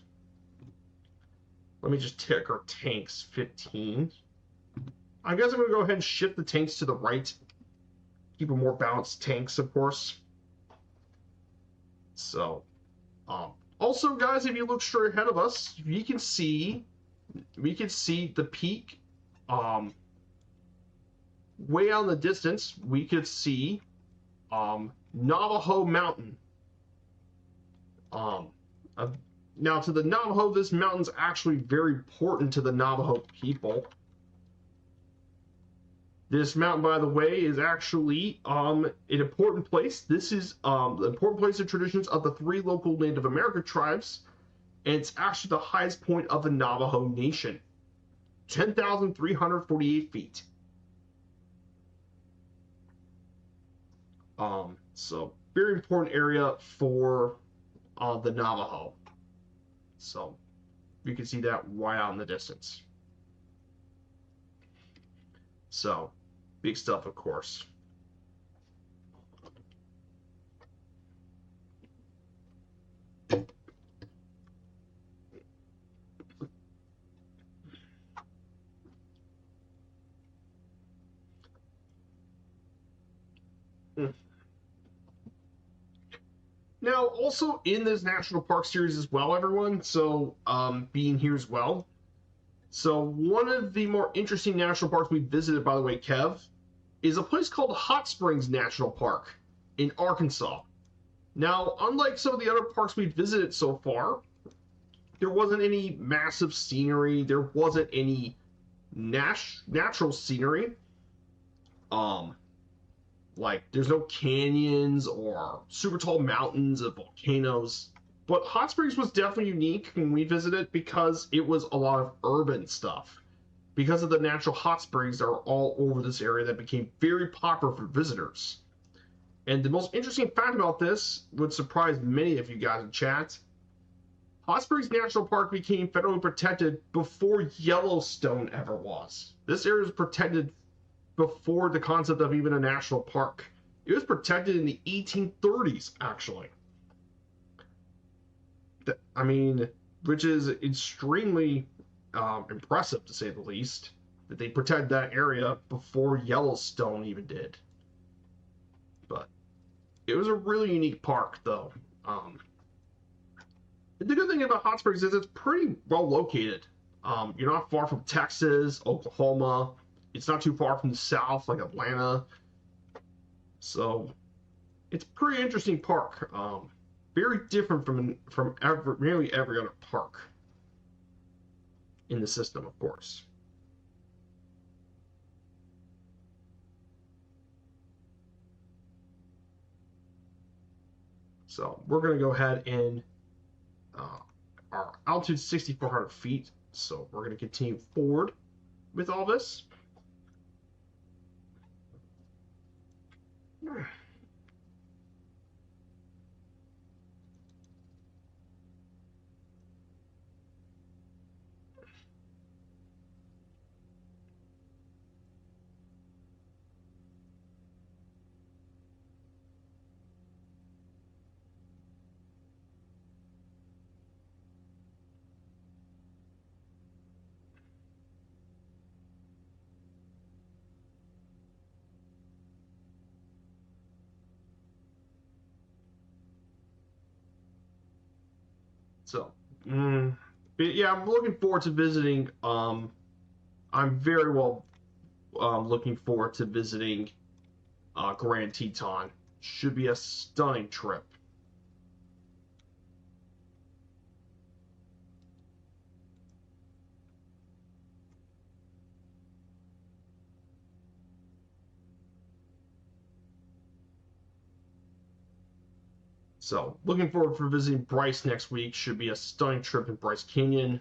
Let me just tick our tanks. 15. I guess I'm going to go ahead and shift the tanks to the right. Keep a more balanced tanks, of course. So, also, guys, if you look straight ahead of us, we can see the peak. Way out in the distance, we could see Navajo Mountain. Now, to the Navajo, this mountain's actually very important to the Navajo people. This mountain, by the way, is actually an important place. This is the important place of traditions of the 3 local Native American tribes, and it's actually the highest point of the Navajo Nation. 10,348 feet. So very important area for the Navajo. So you can see that right out in the distance. So big stuff, of course. Now, also in this National Park Series as well, everyone, so being here as well. So one of the more interesting national parks we visited, by the way, Kev, is a place called Hot Springs National Park in Arkansas. Now, unlike some of the other parks we've visited so far, there wasn't any massive scenery. There wasn't any natural scenery. Like, there's no canyons or super tall mountains of volcanoes. But Hot Springs was definitely unique when we visited because it was a lot of urban stuff. Because of the natural hot springs that are all over this area that became very popular for visitors. And the most interesting fact about this would surprise many of you guys in chat. Hot Springs National Park became federally protected before Yellowstone ever was. This area was protected before the concept of even a national park. It was protected in the 1830s, actually. I mean, which is extremely impressive, to say the least, that they protected that area before Yellowstone even did. But it was a really unique park, though. The good thing about Hot Springs is it's pretty well located. You're not far from Texas, Oklahoma. It's not too far from the south, like Atlanta. So it's a pretty interesting park. Very different from nearly every other park in the system, of course. So we're going to go ahead and our altitude is 6,400 feet. So we're going to continue forward with all this. So, but yeah, I'm looking forward to visiting. I'm very well looking forward to visiting Grand Teton. Should be a stunning trip. So, looking forward for visiting Bryce next week. Should be a stunning trip in Bryce Canyon.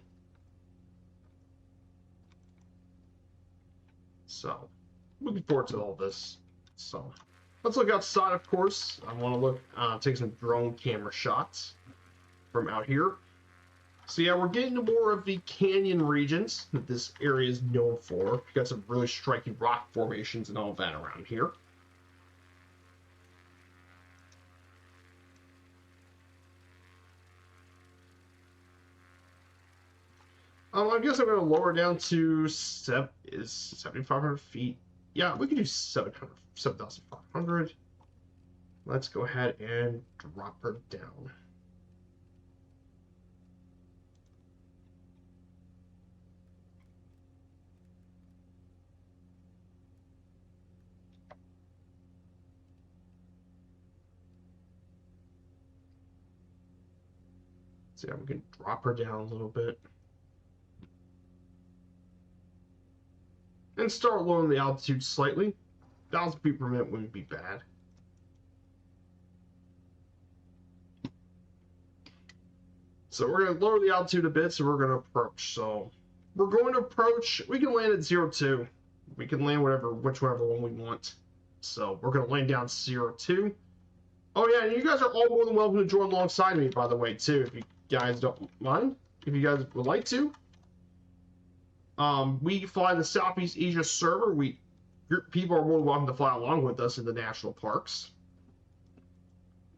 So, looking forward to all this. So, let's look outside, of course. I want to take some drone camera shots from out here. So yeah, we're getting to more of the canyon regions that this area is known for. We've got some really striking rock formations and all that around here. I guess I'm going to lower down to 7,500 feet. Yeah, we can do 7,500. Let's go ahead and drop her down. So yeah, we can drop her down a little bit. And start lowering the altitude slightly. 1,000 feet per minute wouldn't be bad. So we're going to lower the altitude a bit, so we're going to approach. So we're going to approach. We can land at 02. We can land whichever one we want. So we're going to land down 02. Oh yeah, and you guys are all more than welcome to join alongside me, by the way, too, if you guys don't mind. If you guys would like to. We fly the Southeast Asia server. People are more than welcome to fly along with us in the national parks.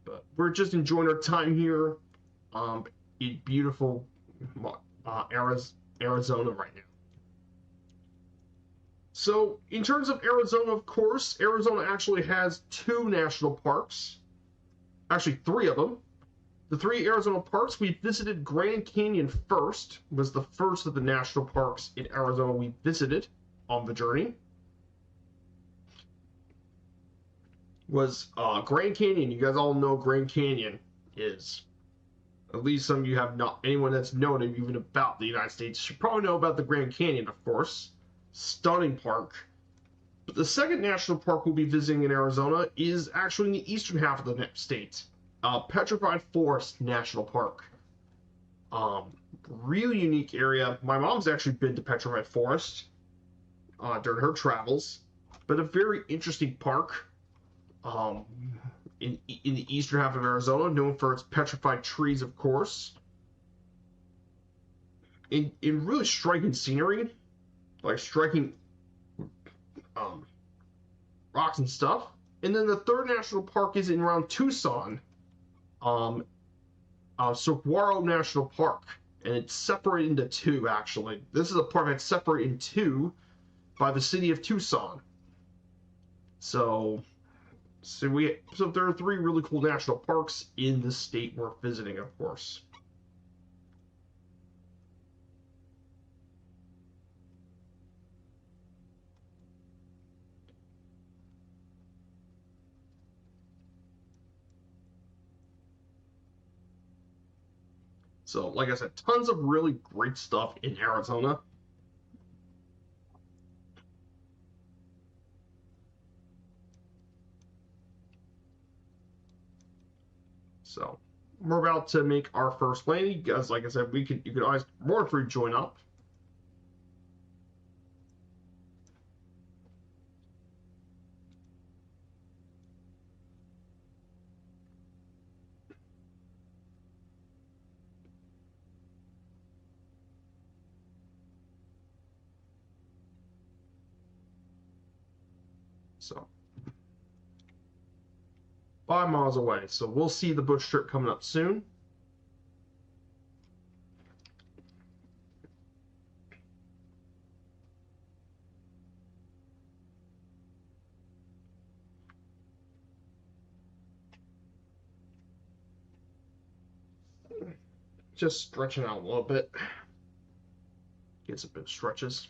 But we're just enjoying our time here in beautiful Arizona right now. So, in terms of Arizona, of course, Arizona actually has 2 national parks. Actually, 3 of them. The 3 Arizona parks, we visited Grand Canyon first, was the first of the national parks in Arizona we visited on the journey. Was Grand Canyon. You guys all know Grand Canyon is. At least some of you have not. Anyone that's known even about the United States should probably know about the Grand Canyon, of course. Stunning park. But the second national park we'll be visiting in Arizona is actually in the eastern half of the state. Petrified Forest National Park. Really unique area. My mom's actually been to Petrified Forest during her travels, but a very interesting park. In the eastern half of Arizona, known for its petrified trees, of course. In really striking scenery, like striking rocks and stuff. And then the third national park is in around Tucson, Saguaro National Park, and it's separated into 2 actually. This is a park that's separated in 2 by the city of Tucson. So there are 3 really cool national parks in the state we're visiting, of course. So, like I said, tons of really great stuff in Arizona. So, we're about to make our first landing. Guys, like I said, you can always more free join up. So, 5 miles away. So we'll see the bush trip coming up soon. Just stretching out a little bit. Get some bit stretches.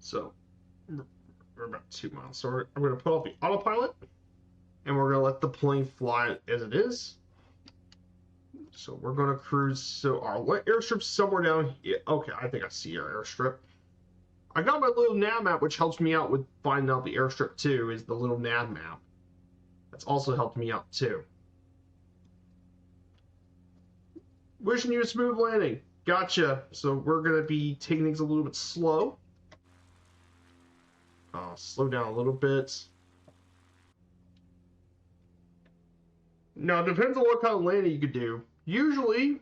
So we're about 2 miles. So I'm going to put off the autopilot, and we're going to let the plane fly as it is. So we're going to cruise. So our airstrip's somewhere down here. Okay, I think I see our airstrip. I got my little nav map, which helps me out with finding out the airstrip too, is the little nav map. That's also helped me out too. Wishing you a smooth landing. Gotcha. So we're going to be taking things a little bit slow. Slow down a little bit. Now, it depends on what kind of landing you could do. Usually,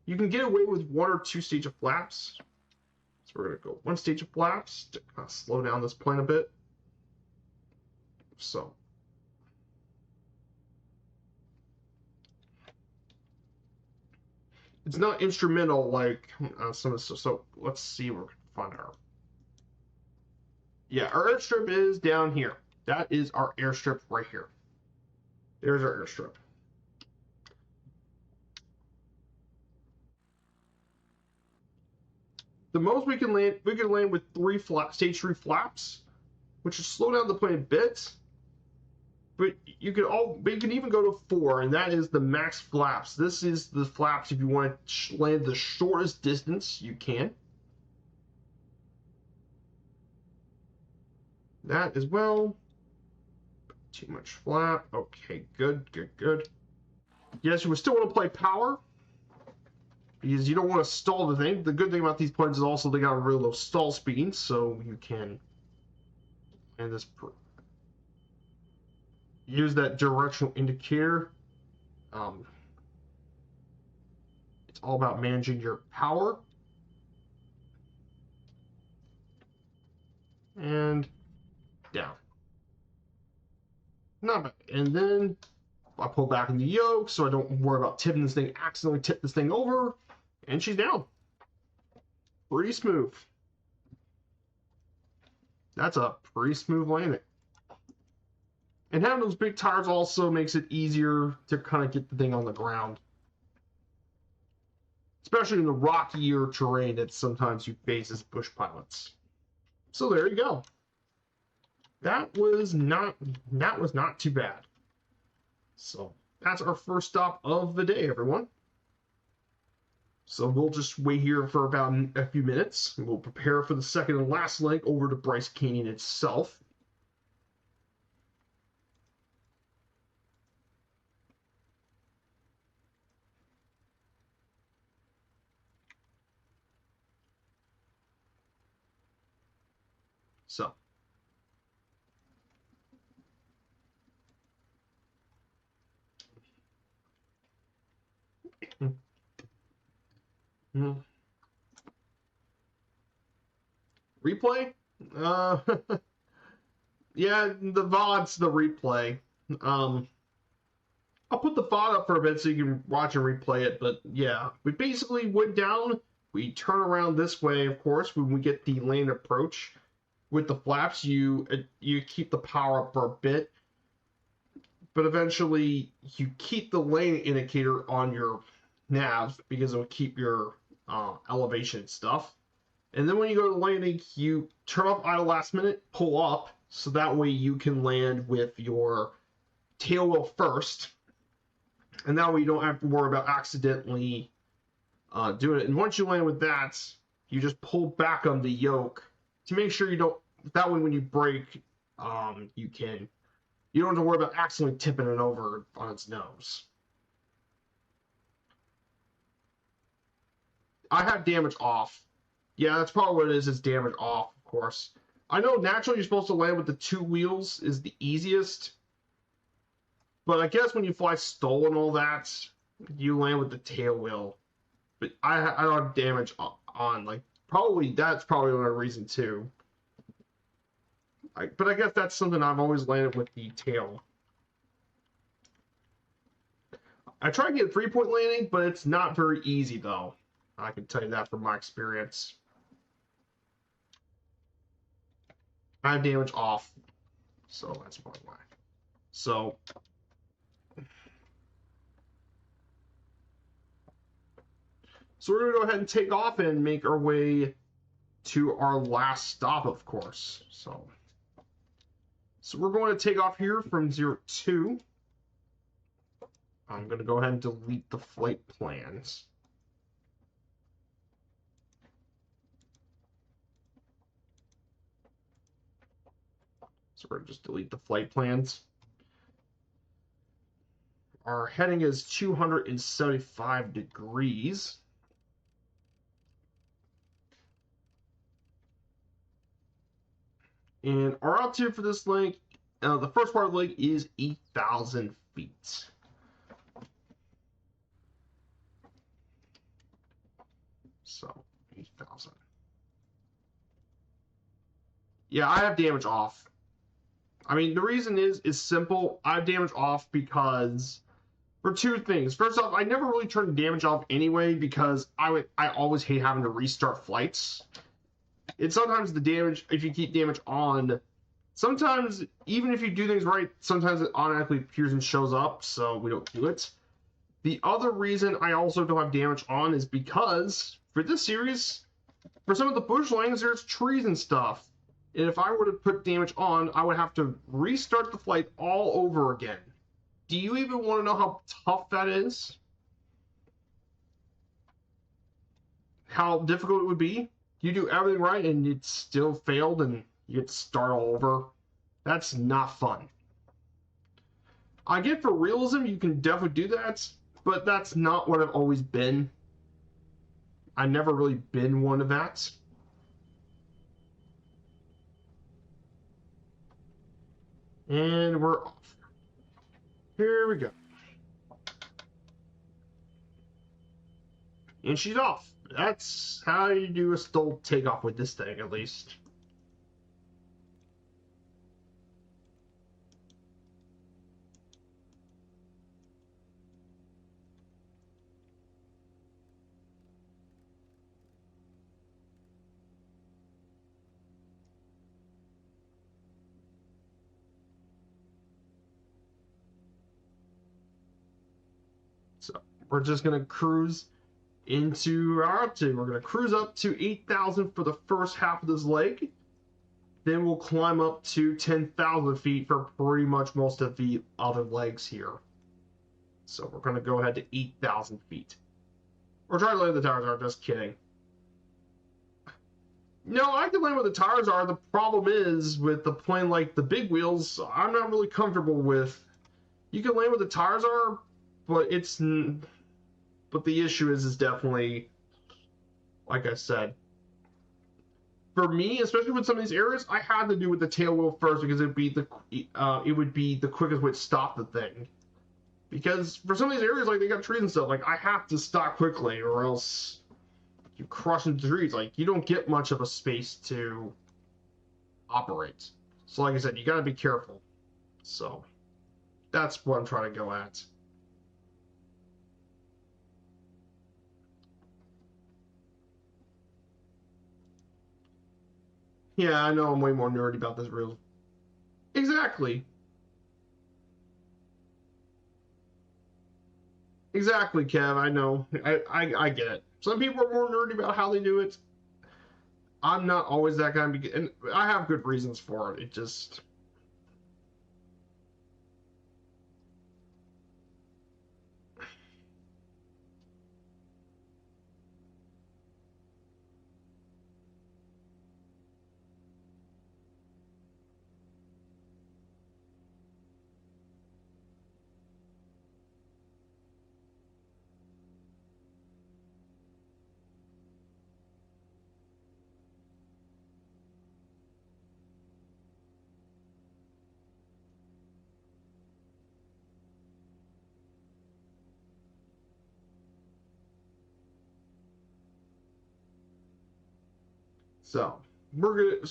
you can get away with 1 or 2 stages of flaps. So we're going to go 1 stage of flaps to kind of slow down this plane a bit. So. It's not instrumental like some of the stuff. So let's see where we can find our. Yeah, our airstrip is down here. That is our airstrip right here. There's our airstrip. The most we can land with 3 stage 3 flaps, which will slow down the plane a bit. But you can even go to 4, and that is the max flaps. This is the flaps if you want to land the shortest distance you can. That as well. Too much flap. Okay, good. Yes, you would still want to play power, because you don't want to stall the thing. The good thing about these planes is also they got a really low stall speed, so you can land this. Use that directional indicator. It's all about managing your power. And down. Not bad. And then I pull back in the yoke so I don't worry about tipping this thing, accidentally tip this thing over. And she's down. Pretty smooth. That's a pretty smooth landing. And having those big tires also makes it easier to kind of get the thing on the ground. Especially in the rockier terrain that sometimes you face as bush pilots. So there you go. That was not too bad. So that's our first stop of the day, everyone. So we'll just wait here for about a few minutes, and we'll prepare for the second and last leg over to Bryce Canyon itself. So. Replay? Yeah, the VOD's the replay. I'll put the VOD up for a bit so you can watch and replay it, but yeah, we basically went down, we turn around this way, of course, when we get the lane approach. With the flaps, you keep the power up for a bit, but eventually you keep the lane indicator on your nav because it will keep your elevation and stuff. And then when you go to landing, you turn off idle last minute, pull up, So that way you can land with your tail wheel first. And that way you don't have to worry about accidentally doing it. And once you land with that, you just pull back on the yoke to make sure you don't. That way, when you brake, you don't have to worry about accidentally tipping it over on its nose. I have damage off. Yeah, that's probably what it is. It's damage off, of course. I know naturally you're supposed to land with the 2 wheels is the easiest. But I guess when you fly stall and all that, you land with the tail wheel. But I don't have damage on. Like, that's probably another reason too. But I guess that's something I've always landed with the tail. I try to get 3-point landing, but it's not very easy though. I can tell you that from my experience. I have damage off, so that's probably why. So we're going to go ahead and take off and make our way to our last stop, of course. So we're going to take off here from 02. I'm going to go ahead and delete the flight plans. So we're going to just delete the flight plans. Our heading is 275 degrees. And our altitude for this lake, the first part of the lake is 8,000 feet. So, 8,000. Yeah, I have damage off. I mean, the reason is simple. I have damage off because for 2 things. First off, I never really turned damage off anyway because I always hate having to restart flights. It's sometimes the damage, if you keep damage on, sometimes, even if you do things right, sometimes it automatically appears and shows up, so we don't do it. The other reason I also don't have damage on is because, for this series, for some of the bush landings, there's trees and stuff. And if I were to put damage on, I would have to restart the flight all over again. Do you even want to know how tough that is? How difficult it would be? You do everything right and it still failed and you get to start all over. That's not fun. I get for realism, you can definitely do that, but that's not what I've always been. I've never really been one of that. And we're off. Here we go. And she's off. That's how you do a stall takeoff with this thing, at least. So we're just going to cruise into our altitude. We're going to cruise up to 8,000 for the first half of this leg. Then we'll climb up to 10,000 feet for pretty much most of the other legs here. So we're going to go ahead to 8,000 feet. We're trying to land the tires are, just kidding. No, I can land where the tires are. The problem is with the plane like the big wheels, I'm not really comfortable with. You can land where the tires are, but the issue is definitely, like I said, for me, especially with some of these areas, I had to do with the tail wheel first because it would be the quickest way to stop the thing. Because for some of these areas, like they got trees and stuff, like I have to stop quickly or else you crush into the trees. Like you don't get much of a space to operate. So like I said, you got to be careful. So that's what I'm trying to go at. Yeah, I know I'm way more nerdy about this rule. Exactly. Exactly, Kev. I know. I get it. Some people are more nerdy about how they do it. I'm not always that guy, and I have good reasons for it. It just. So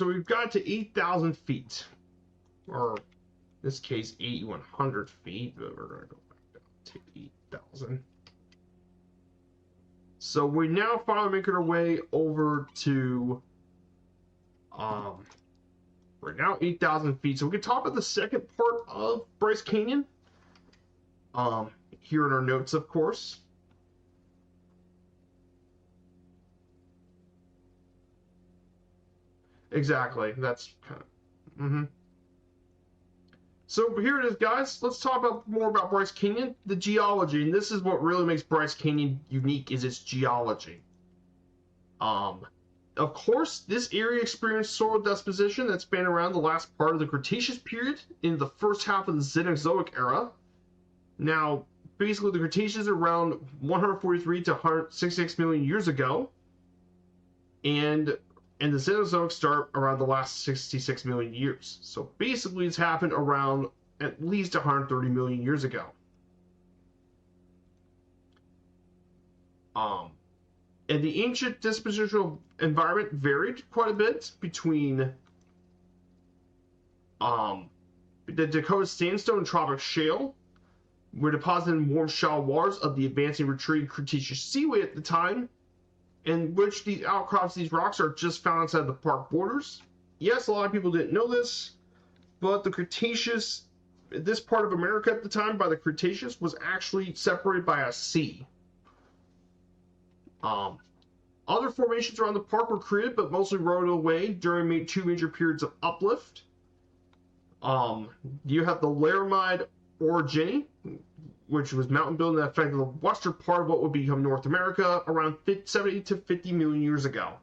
we've got to 8,000 feet, or in this case 8,100 feet, but we're gonna go back down to 8,000. So we now finally making our way over to we're now 8,000 feet. So we can talk about the second part of Bryce Canyon. Here in our notes, of course. Exactly. That's kind of. So here it is, guys. Let's talk about more about Bryce Canyon, the geology, and this is what really makes Bryce Canyon unique is its geology. Of course, this area experienced soil deposition that spanned around the last part of the Cretaceous period in the first half of the Cenozoic era. Now, basically, the Cretaceous around 143 to 166 million years ago, and the Cenozoic start around the last 66 million years. So basically, it's happened around at least 130 million years ago. And the ancient dispositional environment varied quite a bit between the Dakota sandstone and tropic shale were deposited in warm shallow waters of the advancing retreating Cretaceous seaway at the time, in which these outcrops, these rocks are just found outside the park borders. Yes, a lot of people didn't know this, but the Cretaceous, this part of America at the time by the Cretaceous was actually separated by a sea. Other formations around the park were created, but mostly rotted away during two major periods of uplift. You have the Laramide orogeny, which was mountain building that affected the western part of what would become North America around 70 to 50 million years ago.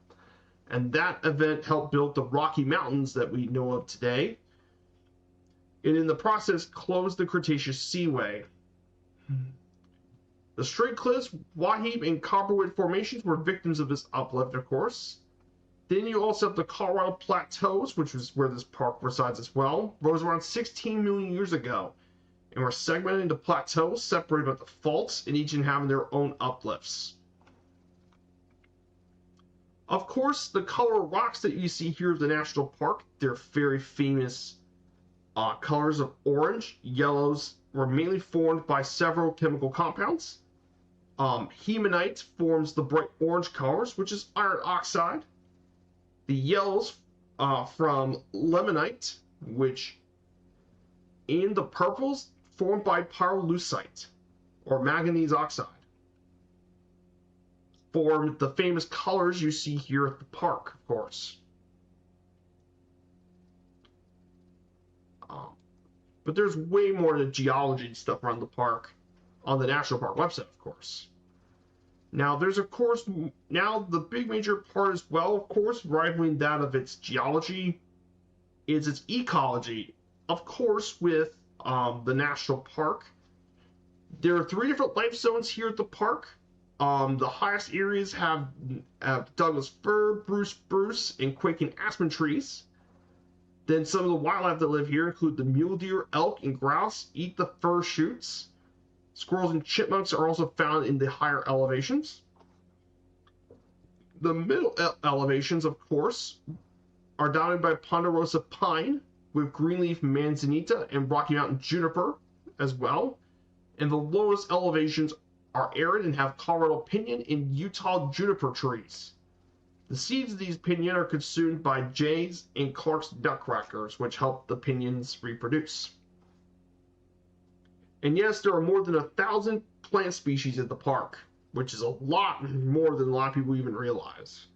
And that event helped build the Rocky Mountains that we know of today, and in the process closed the Cretaceous Seaway. The Straight Cliffs, Wahib, and Copperwood formations were victims of this uplift, of course. Then you also have the Colorado Plateaus, which is where this park resides as well, rose around 16 million years ago, and were segmented into plateaus separated by the faults, and each having their own uplifts. Of course, the color rocks that you see here at the national park, they're very famous colors of orange, yellows, were mainly formed by several chemical compounds. Hemanite forms the bright orange colors, which is iron oxide. The yellows from limonite, and the purples formed by pyrolusite, or manganese oxide, form the famous colors you see here at the park, of course. But there's way more to geology and stuff around the park on the National Park website, of course. Now, there's, of course, now the big major part as well, of course, rivaling that of its geology, is its ecology. Of course, with the National Park, there are 3 different life zones here at the park. The highest areas have Douglas fir, spruce, and quake and aspen trees. Then some of the wildlife that live here include the mule deer, elk, and grouse eat the fir shoots. Squirrels and chipmunks are also found in the higher elevations. The middle elevations, of course, are dominated by ponderosa pine with greenleaf manzanita and Rocky Mountain juniper as well. And the lowest elevations are arid and have Colorado pinyon and Utah juniper trees. The seeds of these pinyon are consumed by jays and Clark's nutcrackers, which help the pinyons reproduce. And yes, there are more than 1,000 plant species at the park, which is a lot more than a lot of people even realize.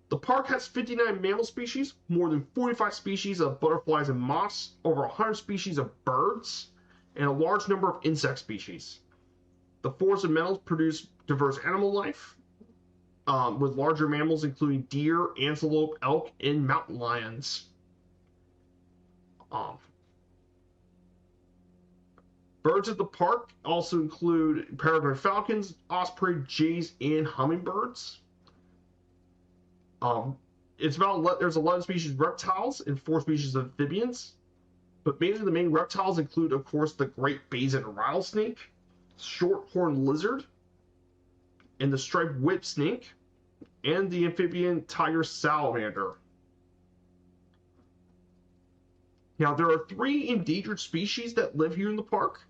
The park has 59 mammal species, more than 45 species of butterflies and moths, over 100 species of birds, and a large number of insect species. The forests and meadows produce diverse animal life, with larger mammals including deer, antelope, elk, and mountain lions. Birds at the park also include peregrine falcons, osprey, jays, and hummingbirds. There's 11 species of reptiles and 4 species of amphibians, but mainly the main reptiles include, of course, the great basin rattlesnake, short-horned lizard, and the striped whip snake, and the amphibian tiger salamander. Now, there are 3 endangered species that live here in the park.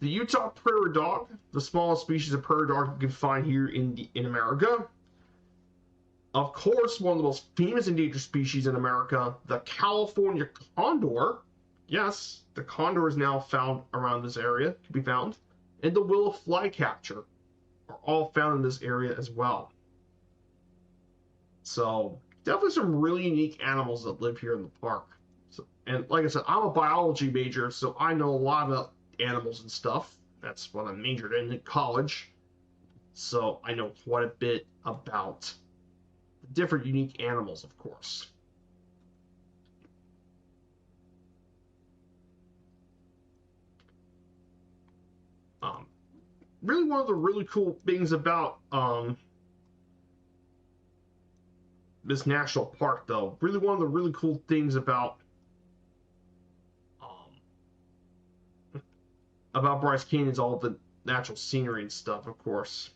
The Utah prairie dog, the smallest species of prairie dog you can find here in America. Of course, one of the most famous endangered species in America, the California condor. Yes, the condor is now found around this area, can be found. And the willow flycatcher are all found in this area as well. So, definitely some really unique animals that live here in the park. And like I said, I'm a biology major, so I know a lot about animals and stuff. That's what I majored in college. So I know quite a bit about the different unique animals, of course. Really one of the really cool things about this national park, though, really one of the really cool things about Bryce Canyon is all the natural scenery and stuff, of course.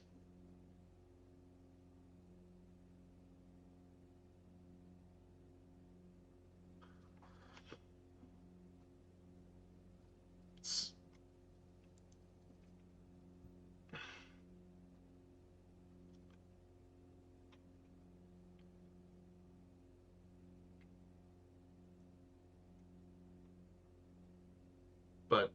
But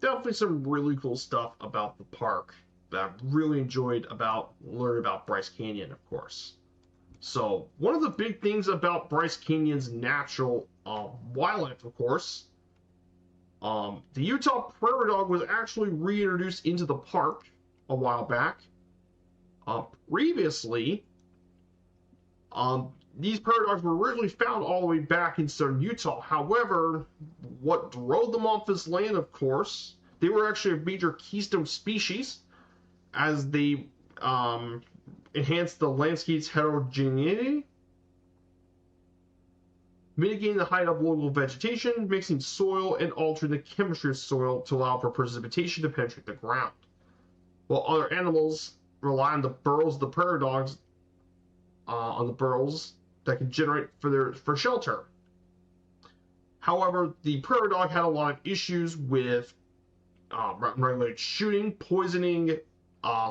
definitely some really cool stuff about the park that I really enjoyed learning about Bryce Canyon, of course. So one of the big things about Bryce Canyon's natural wildlife, of course, the Utah prairie dog was actually reintroduced into the park a while back. Previously, these prairie dogs were originally found all the way back in southern Utah. However, what drove them off this land, of course, they were actually a major keystone species as they enhanced the landscape's heterogeneity, mitigating the height of local vegetation, mixing soil, and altering the chemistry of soil to allow for precipitation to penetrate the ground. While other animals rely on the burrows of the prairie dogs, that can generate for shelter. However, the prairie dog had a lot of issues with regulated shooting, poisoning,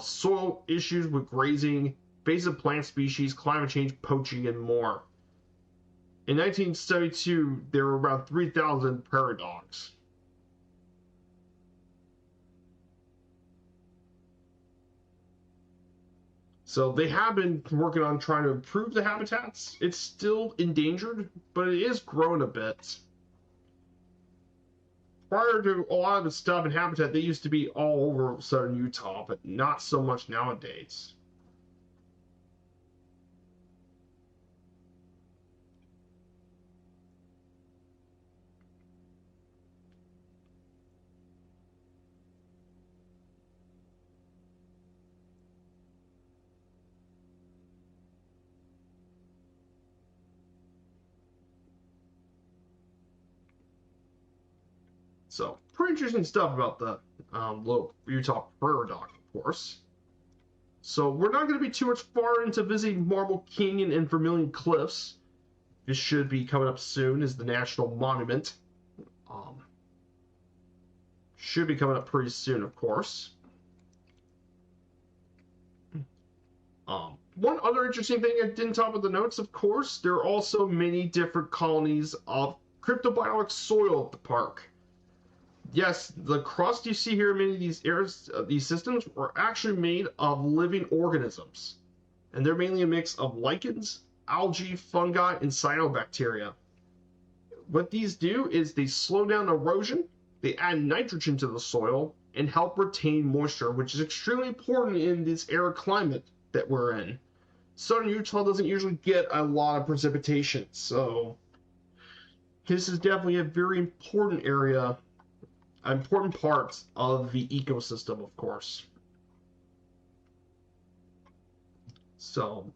soil issues with grazing, invasive plant species, climate change, poaching, and more. In 1972, there were about 3,000 prairie dogs. So they have been working on trying to improve the habitats. It's still endangered, but it is growing a bit. Prior to a lot of the stuff in habitat, they used to be all over southern Utah, but not so much nowadays. So, pretty interesting stuff about the little Utah prairie dog, of course. So, we're not going to be too much far into visiting Marble Canyon and Vermilion Cliffs. This should be coming up soon as the National Monument. Should be coming up pretty soon, of course. One other interesting thing I didn't talk about the notes, of course, there are also many different colonies of cryptobiotic soil at the park. Yes, the crust you see here in many of these areas, these systems, are actually made of living organisms. And they're mainly a mix of lichens, algae, fungi, and cyanobacteria. What these do is they slow down erosion, they add nitrogen to the soil, and help retain moisture, which is extremely important in this arid climate that we're in. Southern Utah doesn't usually get a lot of precipitation, so this is definitely a very important area, important part of the ecosystem, of course. So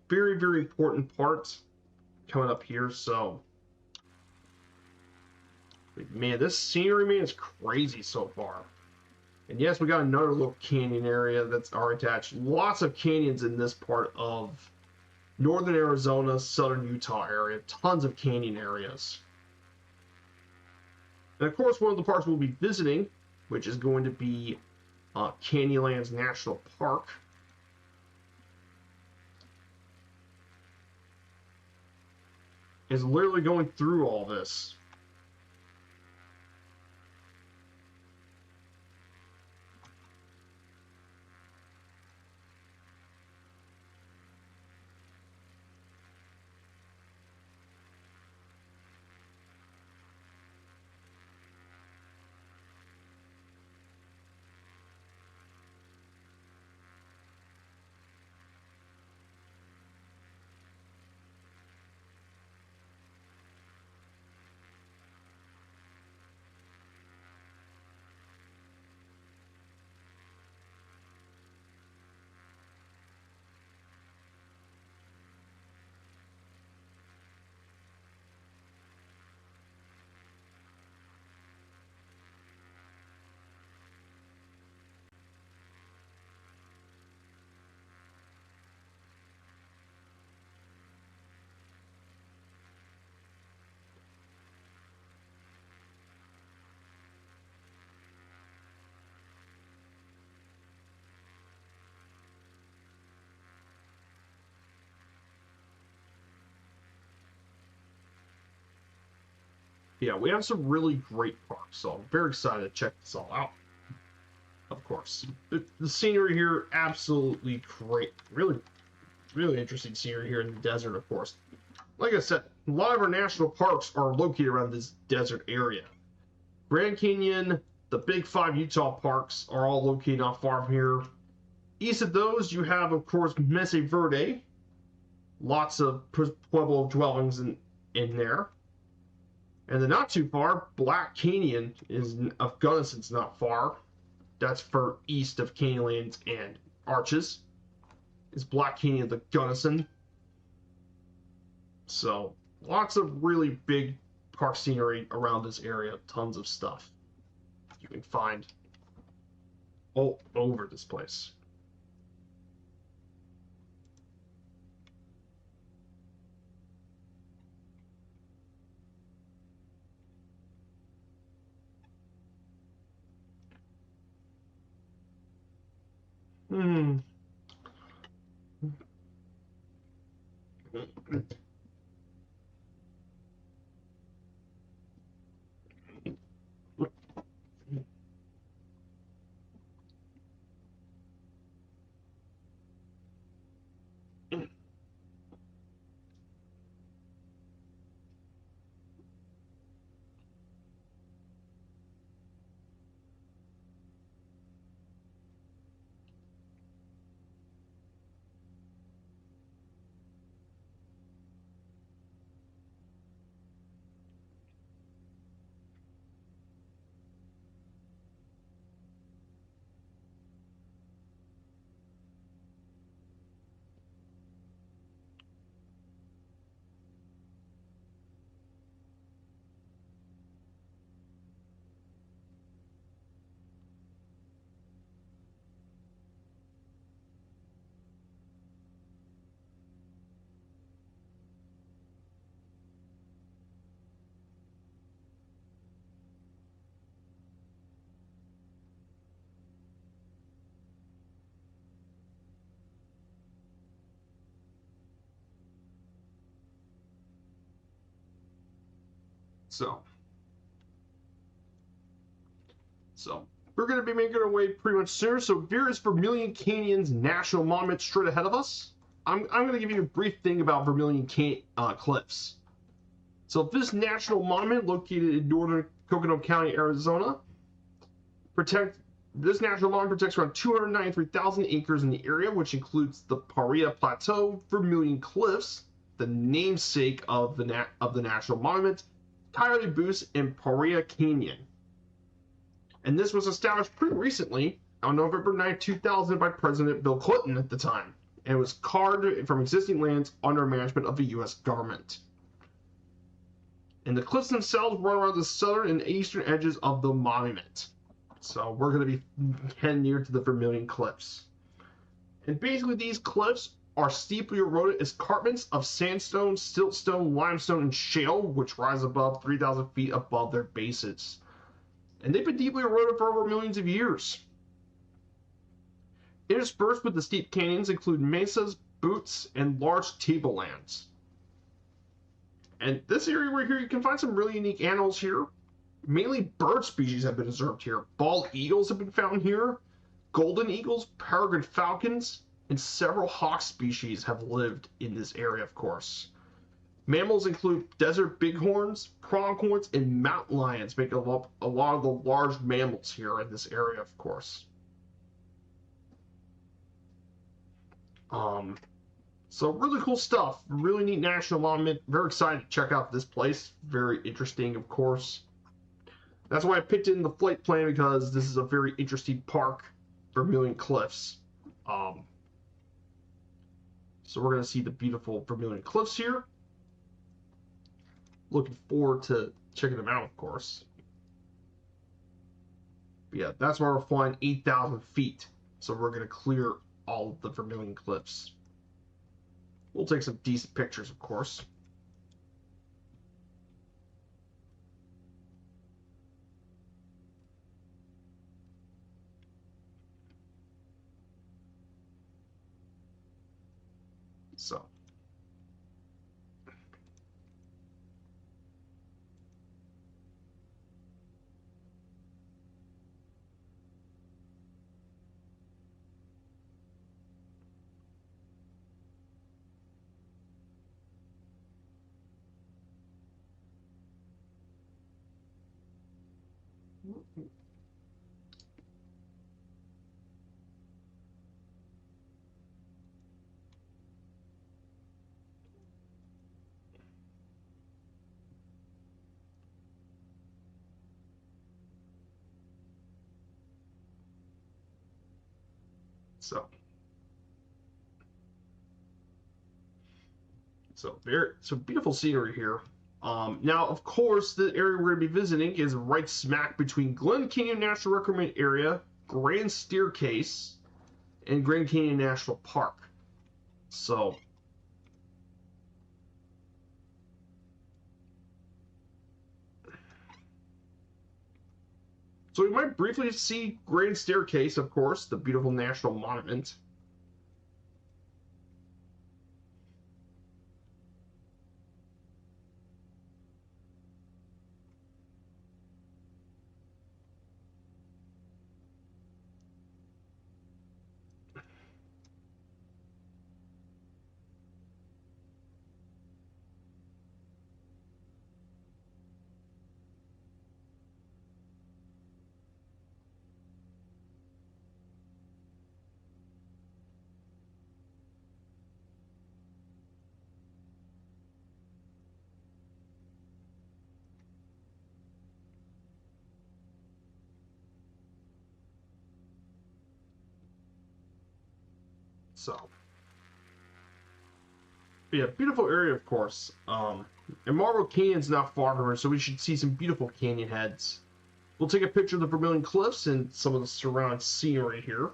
very, very important part coming up here. So, man, this scenery, man, is crazy so far. And yes, we got another little canyon area that's already attached. Lots of canyons in this part of northern Arizona, southern Utah area. Tons of canyon areas. And of course, one of the parks we'll be visiting, which is going to be Canyonlands National Park. Is literally going through all this. Yeah, we have some really great parks, so I'm very excited to check this all out. Of course, the scenery here absolutely great. Really, really interesting scenery here in the desert. Of course, like I said, a lot of our national parks are located around this desert area. Grand Canyon, the big 5 Utah parks are all located not far from here. East of those, you have, of course, Mesa Verde. Lots of Pueblo dwellings in there. And then not too far, Black Canyon of Gunnison's not far. That's for east of Canyonlands and Arches. Is Black Canyon the Gunnison. So lots of really big park scenery around this area. Tons of stuff you can find all over this place. Hmm. So we're going to be making our way pretty much soon. So here is Vermilion Canyon's National Monument straight ahead of us. I'm going to give you a brief thing about Vermilion Cliffs. So this national monument located in northern Coconino County, Arizona, this national monument protects around 293,000 acres in the area, which includes the Paria Plateau, Vermilion Cliffs, the namesake of the national monument, Coyote Buttes, and Paria Canyon. And this was established pretty recently on November 9, 2000 by President Bill Clinton at the time, and it was carved from existing lands under management of the U.S. government. And the cliffs themselves run around the southern and eastern edges of the monument. So we're going to be heading near to the Vermilion Cliffs. And basically these cliffs are steeply eroded escarpments of sandstone, siltstone, limestone, and shale, which rise above 3,000 feet above their bases. And they've been deeply eroded for over millions of years. Interspersed with the steep canyons include mesas, buttes, and large tablelands. And this area right here, you can find some really unique animals here. Mainly bird species have been observed here. Bald eagles have been found here. Golden eagles, peregrine falcons, and several hawk species have lived in this area, of course. Mammals include desert bighorns, pronghorns, and mountain lions, making up a lot of the large mammals here in this area, of course. So really cool stuff. Really neat national monument. Very excited to check out this place. Very interesting, of course. That's why I picked it in the flight plan, because this is a very interesting park, Vermilion Cliffs. So we're going to see the beautiful Vermilion Cliffs here. Looking forward to checking them out, of course. But yeah, that's why we're flying 8,000 feet. So we're going to clear all of the Vermilion Cliffs. We'll take some decent pictures, of course. So beautiful scenery here. Now, of course, the area we're going to be visiting is right smack between Glen Canyon National Recreation Area, Grand Staircase, and Grand Canyon National Park. So we might briefly see Grand Staircase, of course, the beautiful national monument. So, yeah, beautiful area, of course. And Marble Canyon's not far from here, so we should see some beautiful canyon heads. We'll take a picture of the Vermilion Cliffs and some of the surrounding scenery here.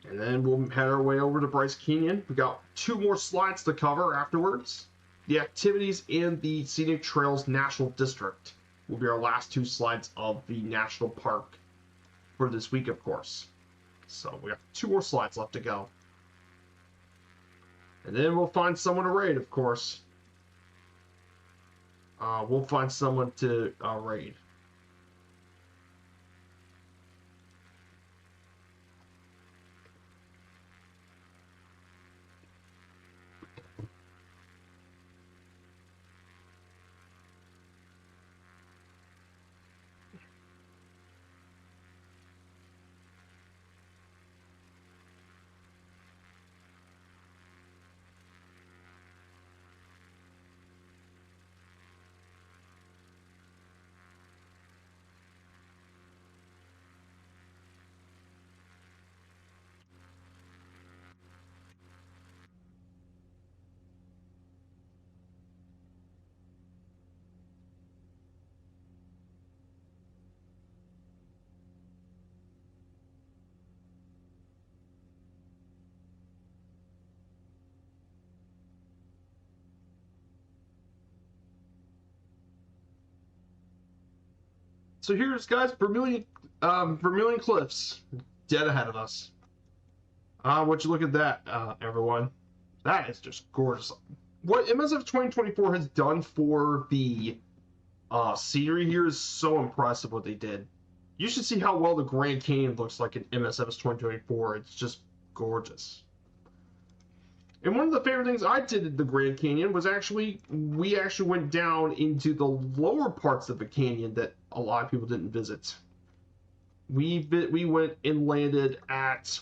And then we'll head our way over to Bryce Canyon. We got 2 more slides to cover afterwards. The activities in the Scenic Trails National District will be our last 2 slides of the national park for this week, of course. So we got 2 more slides left to go. And then we'll find someone to raid, of course. We'll find someone to raid. So here's, guys, Vermilion Cliffs, dead ahead of us. What you look at that, everyone? That is just gorgeous. What MSF 2024 has done for the scenery here is so impressive. What they did. You should see how well the Grand Canyon looks like in MSF's 2024. It's just gorgeous. And one of the favorite things I did at the Grand Canyon was we actually went down into the lower parts of the canyon that a lot of people didn't visit. We went and landed at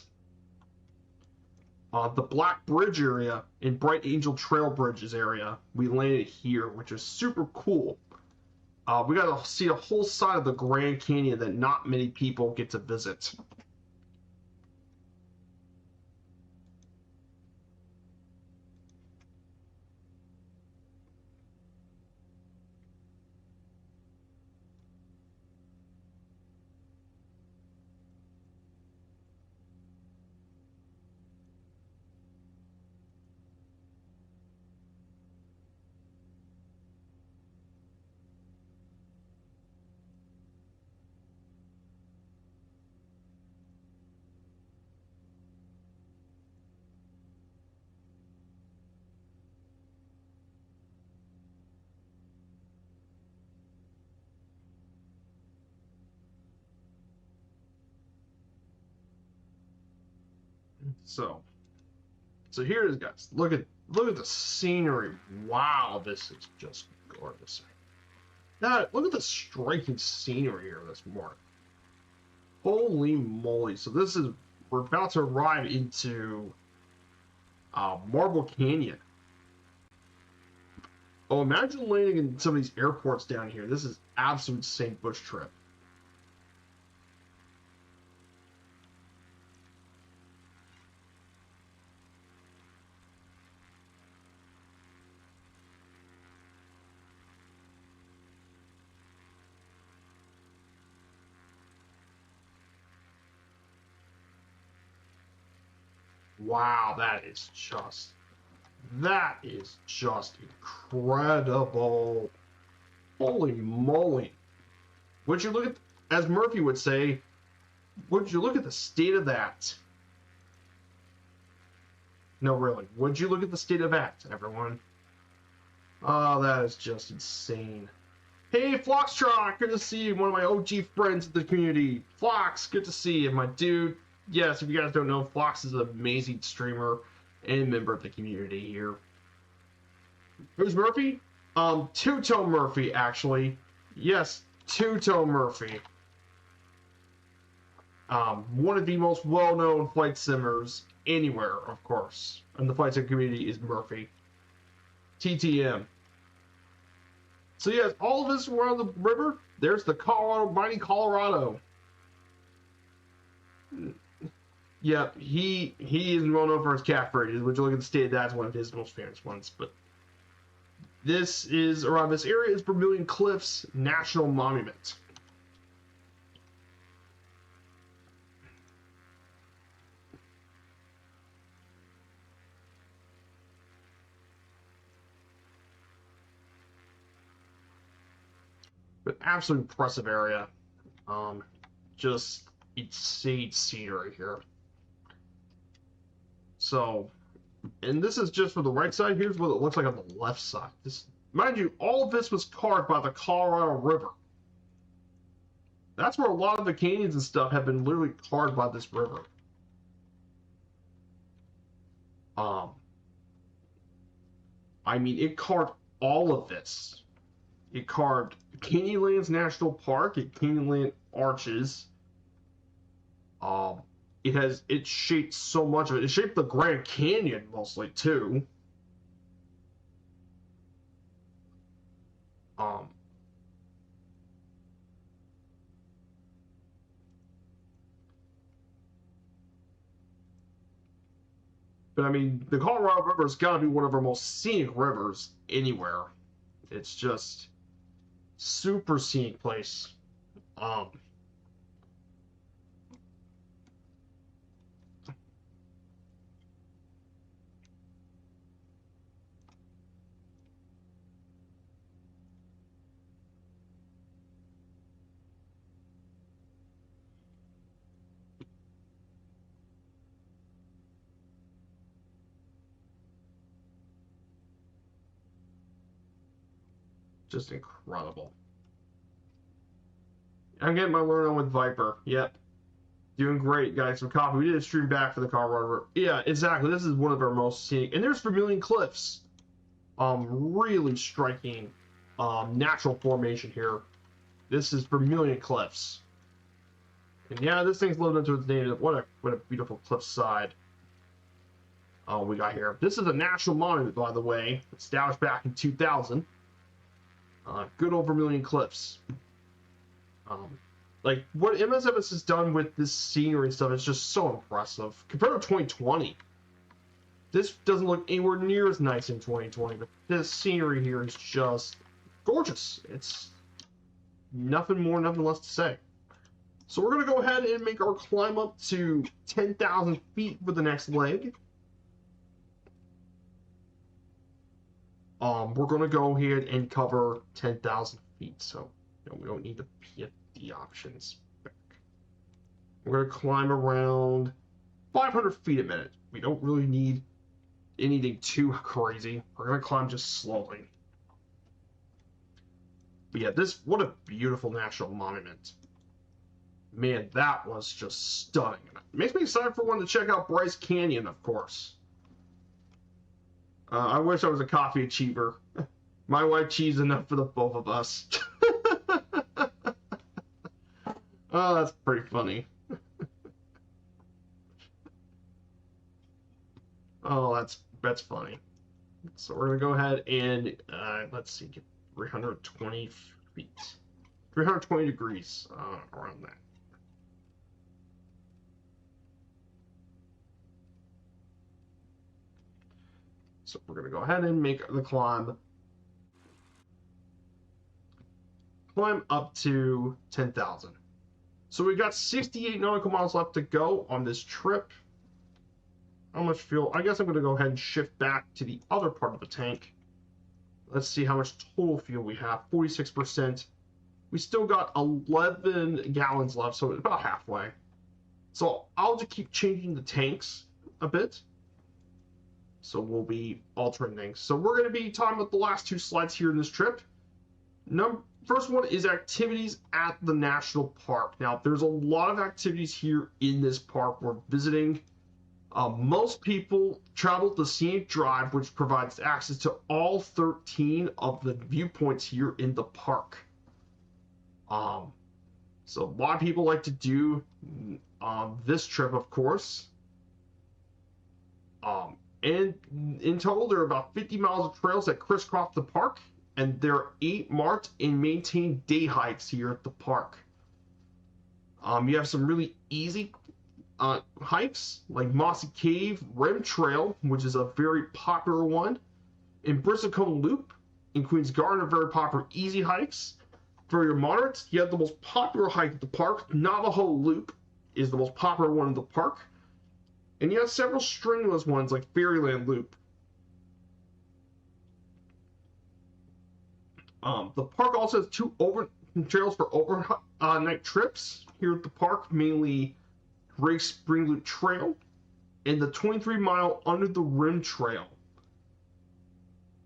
the Black Bridge area in Bright Angel Trail Bridges area. We landed here, which is super cool. We got to see a whole side of the Grand Canyon that not many people get to visit. So here it is, guys. Look at the scenery. Wow, this is just gorgeous. Now, look at the striking scenery here this morning. Holy moly! So we're about to arrive into Marble Canyon. Oh, imagine landing in some of these airports down here. This is absolute St. Bush trip. Wow, that is just incredible. Holy moly. Would you look at, as Murphy would say, would you look at the state of that? No, really. Would you look at the state of that, everyone? Oh, that is just insane. Hey, Floxtrot, good to see you. One of my OG friends of the community. Flox, good to see you, my dude. Yes, if you guys don't know, Flox is an amazing streamer and member of the community here. Who's Murphy? Two-Toe Murphy, actually. Yes, Two-Toe Murphy. One of the most well-known flight simmers anywhere, of course. And the flight sim community is Murphy. TTM. So yes, all of us were on the river. There's the mighty Colorado. Yep, he is well known for his cat fridges, which you look at the state of that's one of his most famous ones. But this is around this area is Vermilion Cliffs National Monument. But absolutely impressive area. Just insane scenery here. So, and this is just for the right side. Here's what it looks like on the left side. This, mind you, all of this was carved by the Colorado River. That's where a lot of the canyons and stuff have been literally carved by this river. I mean, it carved all of this. It carved Canyonlands National Park at Canyonland Arches. It shaped so much of it. It shaped the Grand Canyon mostly too. But I mean, the Colorado River's got to be one of our most scenic rivers anywhere. It's just super scenic place. Just incredible. I'm getting my learn on with Viper. Yep. Doing great, guys. Some coffee. We did a stream back for the Colorado. Yeah, exactly. This is one of our most scenic. And there's Vermilion Cliffs. Really striking natural formation here. This is Vermilion Cliffs. And yeah, this thing's lived into its native. What a beautiful cliffside. We got here. This is a national monument, by the way, established back in 2000. Good old Vermilion Cliffs. Like what MSFS has done with this scenery and stuff is just so impressive compared to 2020. This doesn't look anywhere near as nice in 2020, but this scenery here is just gorgeous. It's nothing more, nothing less to say. So we're going to go ahead and make our climb up to 10,000 feet for the next leg. We're going to go ahead and cover 10,000 feet, so we don't need the PFD options back. We're going to climb around 500 feet a minute. We don't really need anything too crazy. We're going to climb just slowly. But yeah, what a beautiful national monument. Man, that was just stunning. It makes me excited for one to check out Bryce Canyon, of course. I wish I was a coffee achiever. My wife cheese enough for the both of us. Oh, that's pretty funny. Oh, that's funny. So we're gonna go ahead and let's see, get 320 feet, 320 degrees around that. So we're going to go ahead and make the climb up to 10,000. So we've got 68 nautical miles left to go on this trip. How much fuel? I guess I'm going to go ahead and shift back to the other part of the tank. Let's see how much total fuel we have. 46%. We still got 11 gallons left, so it's about halfway. So I'll just keep changing the tanks a bit. So we'll be altering things. So we're going to be talking about the last two slides here in this trip. First one is activities at the national park. Now, there's a lot of activities here in this park we're visiting. Most people travel the Scenic Drive, which provides access to all 13 of the viewpoints here in the park. So a lot of people like to do this trip, of course. And in total, there are about 50 miles of trails that crisscross the park, and there are 8 marked and maintained day hikes here at the park. You have some really easy hikes, like Mossy Cave Rim Trail, which is a very popular one, and Bristlecone Loop in Queen's Garden are very popular easy hikes. For your moderates, you have the most popular hike at the park. Navajo Loop is the most popular one in the park. And you have several strenuous ones like Fairyland Loop. The park also has 2 trails for overnight trips here at the park, mainly Drake Spring Loop Trail and the 23-mile Under the Rim Trail.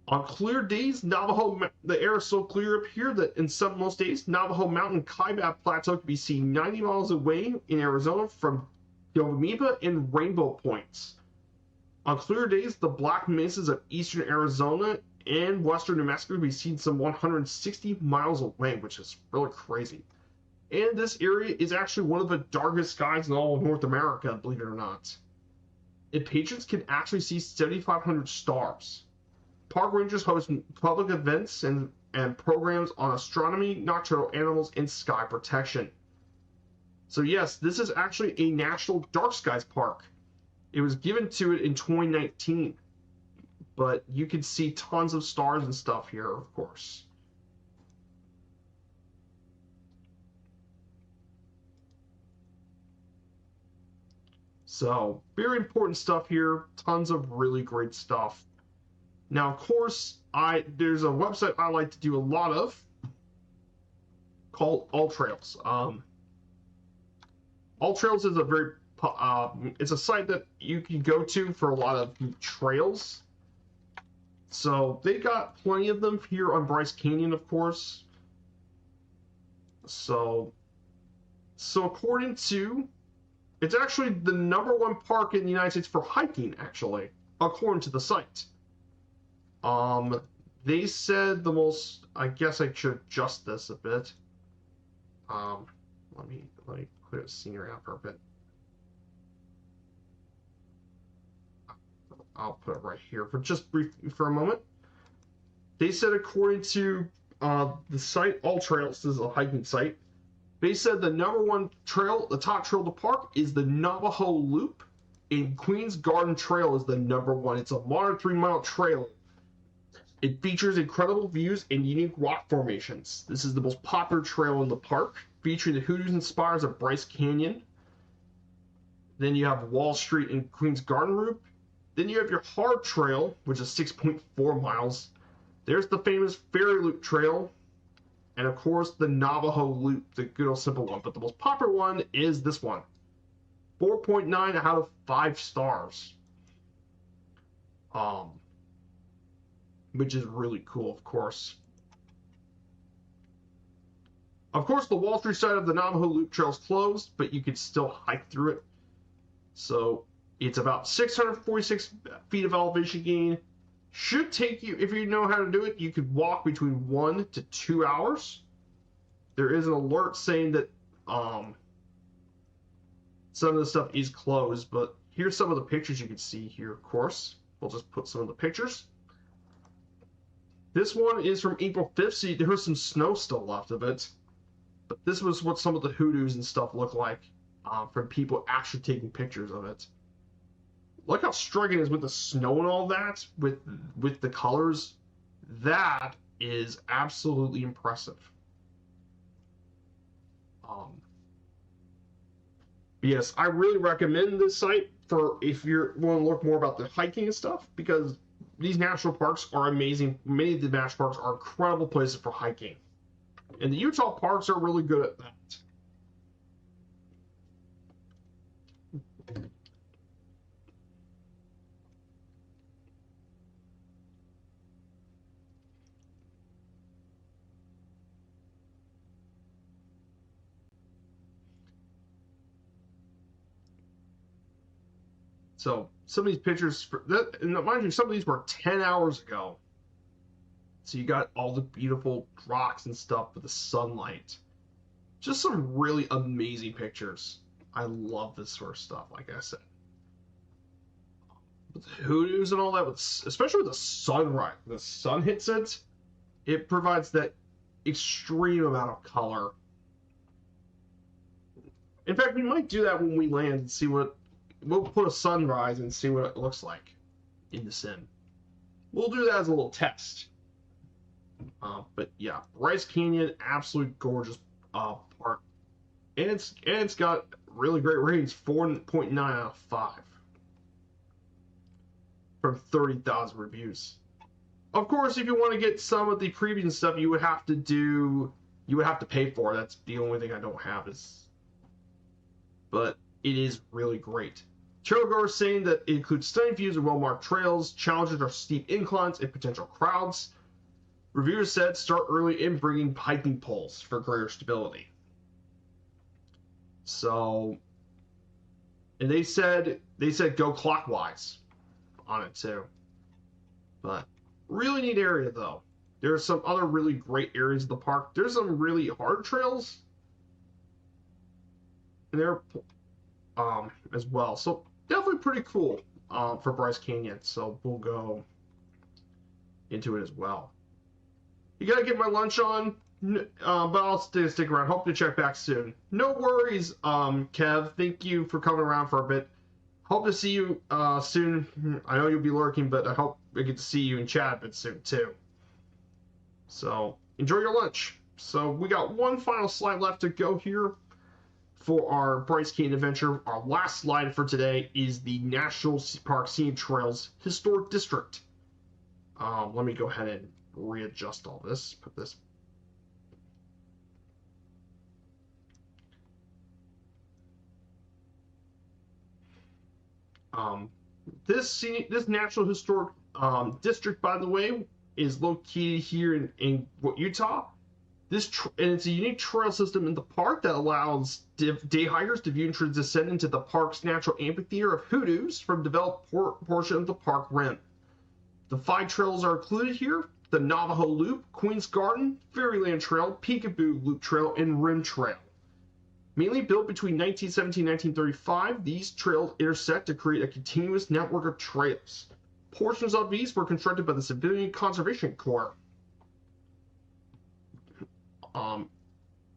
On clear days, the air is so clear up here that in most days, Navajo Mountain Kaibab Plateau can be seen 90 miles away in Arizona from Yomipa and Rainbow Points. On clear days, the Black Mesas of eastern Arizona and western New Mexico can be seen some 160 miles away, which is really crazy. And this area is actually one of the darkest skies in all of North America, believe it or not. And patrons can actually see 7,500 stars. Park rangers host public events and programs on astronomy, nocturnal animals, and sky protection. So yes, this is actually a National Dark Skies Park. It was given to it in 2019, but you can see tons of stars and stuff here, of course. So very important stuff here, tons of really great stuff. Now, of course, there's a website I like to do a lot of called All Trails. All Trails is it's a site that you can go to for a lot of trails. So they got plenty of them here on Bryce Canyon, of course. So according to, it's actually the #1 park in the United States for hiking, actually, according to the site. They said the most, I guess I should adjust this a bit. Let me put it scenery out for a bit. I'll put it right here for just briefly for a moment. They said according to the site, All Trails, this is a hiking site. They said the #1 trail, the top trail to park, is the Navajo Loop, and Queen's Garden Trail is the #1. It's a modern 3-mile trail. It features incredible views and unique rock formations. This is the most popular trail in the park, featuring the Hoodoos and Spires of Bryce Canyon. Then you have Wall Street and Queen's Garden Loop. Then you have your hard trail, which is 6.4 miles. There's the famous Ferry Loop Trail, and of course the Navajo Loop, the good old simple one. But the most popular one is this one, 4.9 out of 5 stars. Which is really cool, of course. Of course, the Wall Street side of the Navajo Loop Trail is closed, but you can still hike through it. So it's about 646 feet of elevation gain. Should take you, if you know how to do it, you could walk between 1 to 2 hours. There is an alert saying that some of the stuff is closed, but here's some of the pictures you can see here, of course. We'll just put some of the pictures. This one is from April 5th, so there's some snow still left of it. But this was what some of the hoodoos and stuff look like from people actually taking pictures of it. Look how striking it is with the snow and all that, with the colors. That is absolutely impressive. Yes, I really recommend this site for if you want to look more about the hiking and stuff, because these national parks are amazing. Many of the national parks are incredible places for hiking. And the Utah parks are really good at that. So some of these pictures, and mind you, some of these were 10 hours ago. So you got all the beautiful rocks and stuff with the sunlight. Just some really amazing pictures. I love this sort of stuff, like I said. With the hoodoos and all that, especially with the sunrise, the sun hits it, it provides that extreme amount of color. In fact, we might do that when we land and see what. We'll put a sunrise and see what it looks like in the sim. We'll do that as a little test. But yeah, Bryce Canyon, absolute gorgeous park, and it's got really great ratings, 4.9 out of 5 from 30,000 reviews. Of course, if you want to get some of the previous stuff, you would have to pay for it. That's the only thing I don't have but it is really great. Trailgoers saying that it includes stunning views and well-marked trails, challenges are steep inclines and potential crowds. Reviewers said start early in bringing hiking poles for greater stability. So, and they said go clockwise on it too. But really neat area though. There are some other really great areas of the park. There's some really hard trails, and they're as well. So definitely pretty cool for Bryce Canyon. So we'll go into it as well. You gotta get my lunch on, but I'll stick around. Hope to check back soon. No worries, Kev. Thank you for coming around for a bit. Hope to see you soon. I know you'll be lurking, but I hope I get to see you and chat a bit soon too. So enjoy your lunch. So we got one final slide left to go here for our Bryce Canyon adventure. Our last slide for today is the National Park Scenic Trails Historic District. Let me go ahead and readjust all this. Put this. This National Historic district, by the way, is located here in Utah. And it's a unique trail system in the park that allows day hikers to view and descend into the park's natural amphitheater of hoodoos from developed portion of the park rim. The 5 trails are included here: the Navajo Loop, Queen's Garden, Fairyland Trail, Peekaboo Loop Trail, and Rim Trail. Mainly built between 1917 and 1935, these trails intersect to create a continuous network of trails. Portions of these were constructed by the Civilian Conservation Corps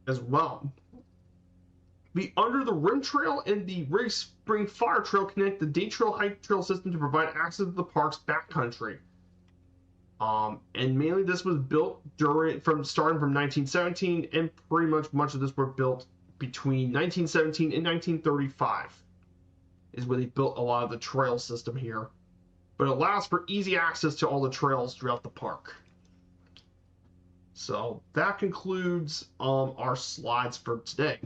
as well. The Under the Rim Trail and the Rig Spring Fire Trail connect the day trail hike trail system to provide access to the park's backcountry. And mainly this was built starting from 1917, and pretty much of this were built between 1917 and 1935 is where they built a lot of the trail system here, but it allows for easy access to all the trails throughout the park. So that concludes our slides for today.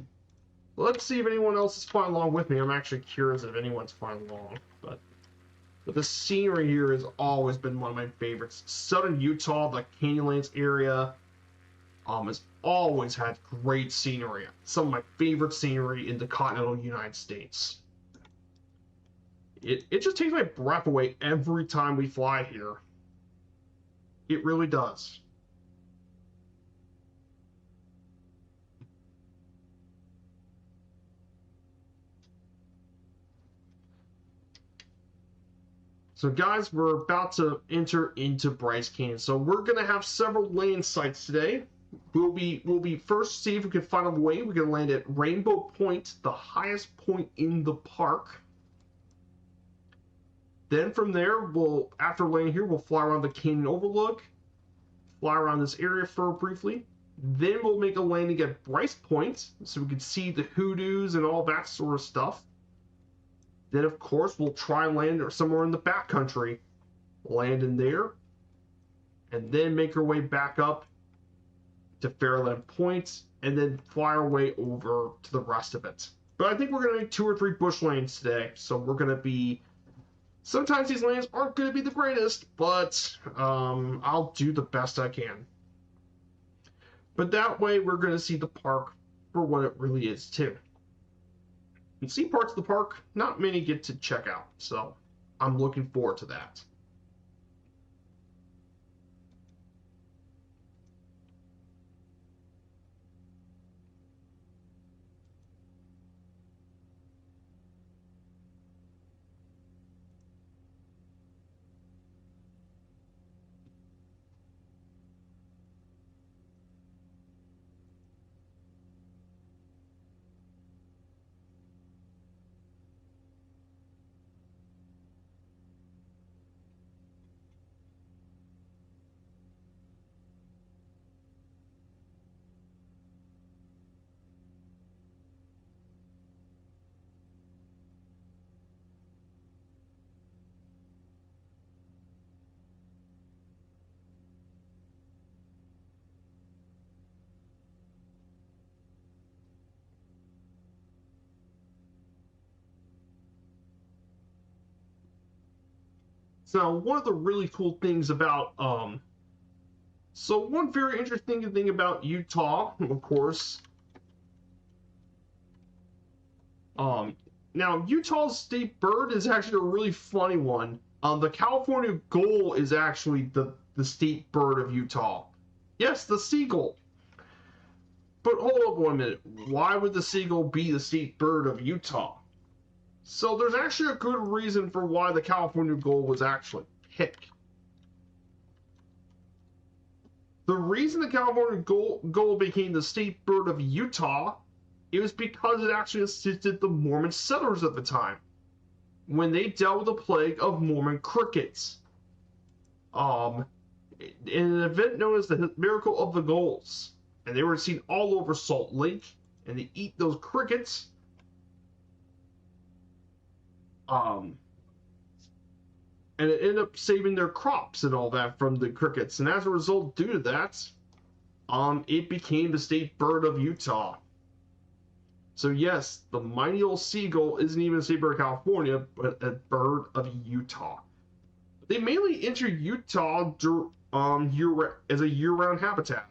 Let's see if anyone else is following along with me. I'm actually curious if anyone's following along, but the scenery here has always been one of my favorites. Southern Utah, the Canyonlands area, has always had great scenery. Some of my favorite scenery in the continental United States. It just takes my breath away every time we fly here. It really does. So guys, we're about to enter into Bryce Canyon. So we're gonna have several land sites today. We'll be first see if we can find a way. We're gonna land at Rainbow Point, the highest point in the park. Then from there, after landing here, we'll fly around the canyon overlook, fly around this area for briefly. Then we'll make a landing at Bryce Point so we can see the hoodoos and all that sort of stuff. Then, of course, we'll try and land somewhere in the backcountry, land in there, and then make our way back up to Fairland Point, and then fly our way over to the rest of it. But I think we're going to make 2 or 3 bush lanes today, so we're going to be... Sometimes these lanes aren't going to be the greatest, but I'll do the best I can. But that way, we're going to see the park for what it really is, too. And see parts of the park not many get to check out, so I'm looking forward to that. So one of the really cool things about one very interesting thing about Utah, of course, now Utah's state bird is actually a really funny one. The California gull is actually the state bird of Utah. Yes, the seagull. But hold up 1 minute. Why would the seagull be the state bird of Utah? So there's actually a good reason for why the California gull was actually picked. The reason the California gull became the state bird of Utah, it was because it actually assisted the Mormon settlers at the time when they dealt with the plague of Mormon crickets. In an event known as the Miracle of the Gulls, and they were seen all over Salt Lake, and they eat those crickets. And it ended up saving their crops and all that from the crickets. And as a result, due to that, it became the state bird of Utah. So yes, the mighty old seagull isn't even a state bird of California, but a bird of Utah. they mainly enter Utah as a year-round habitat.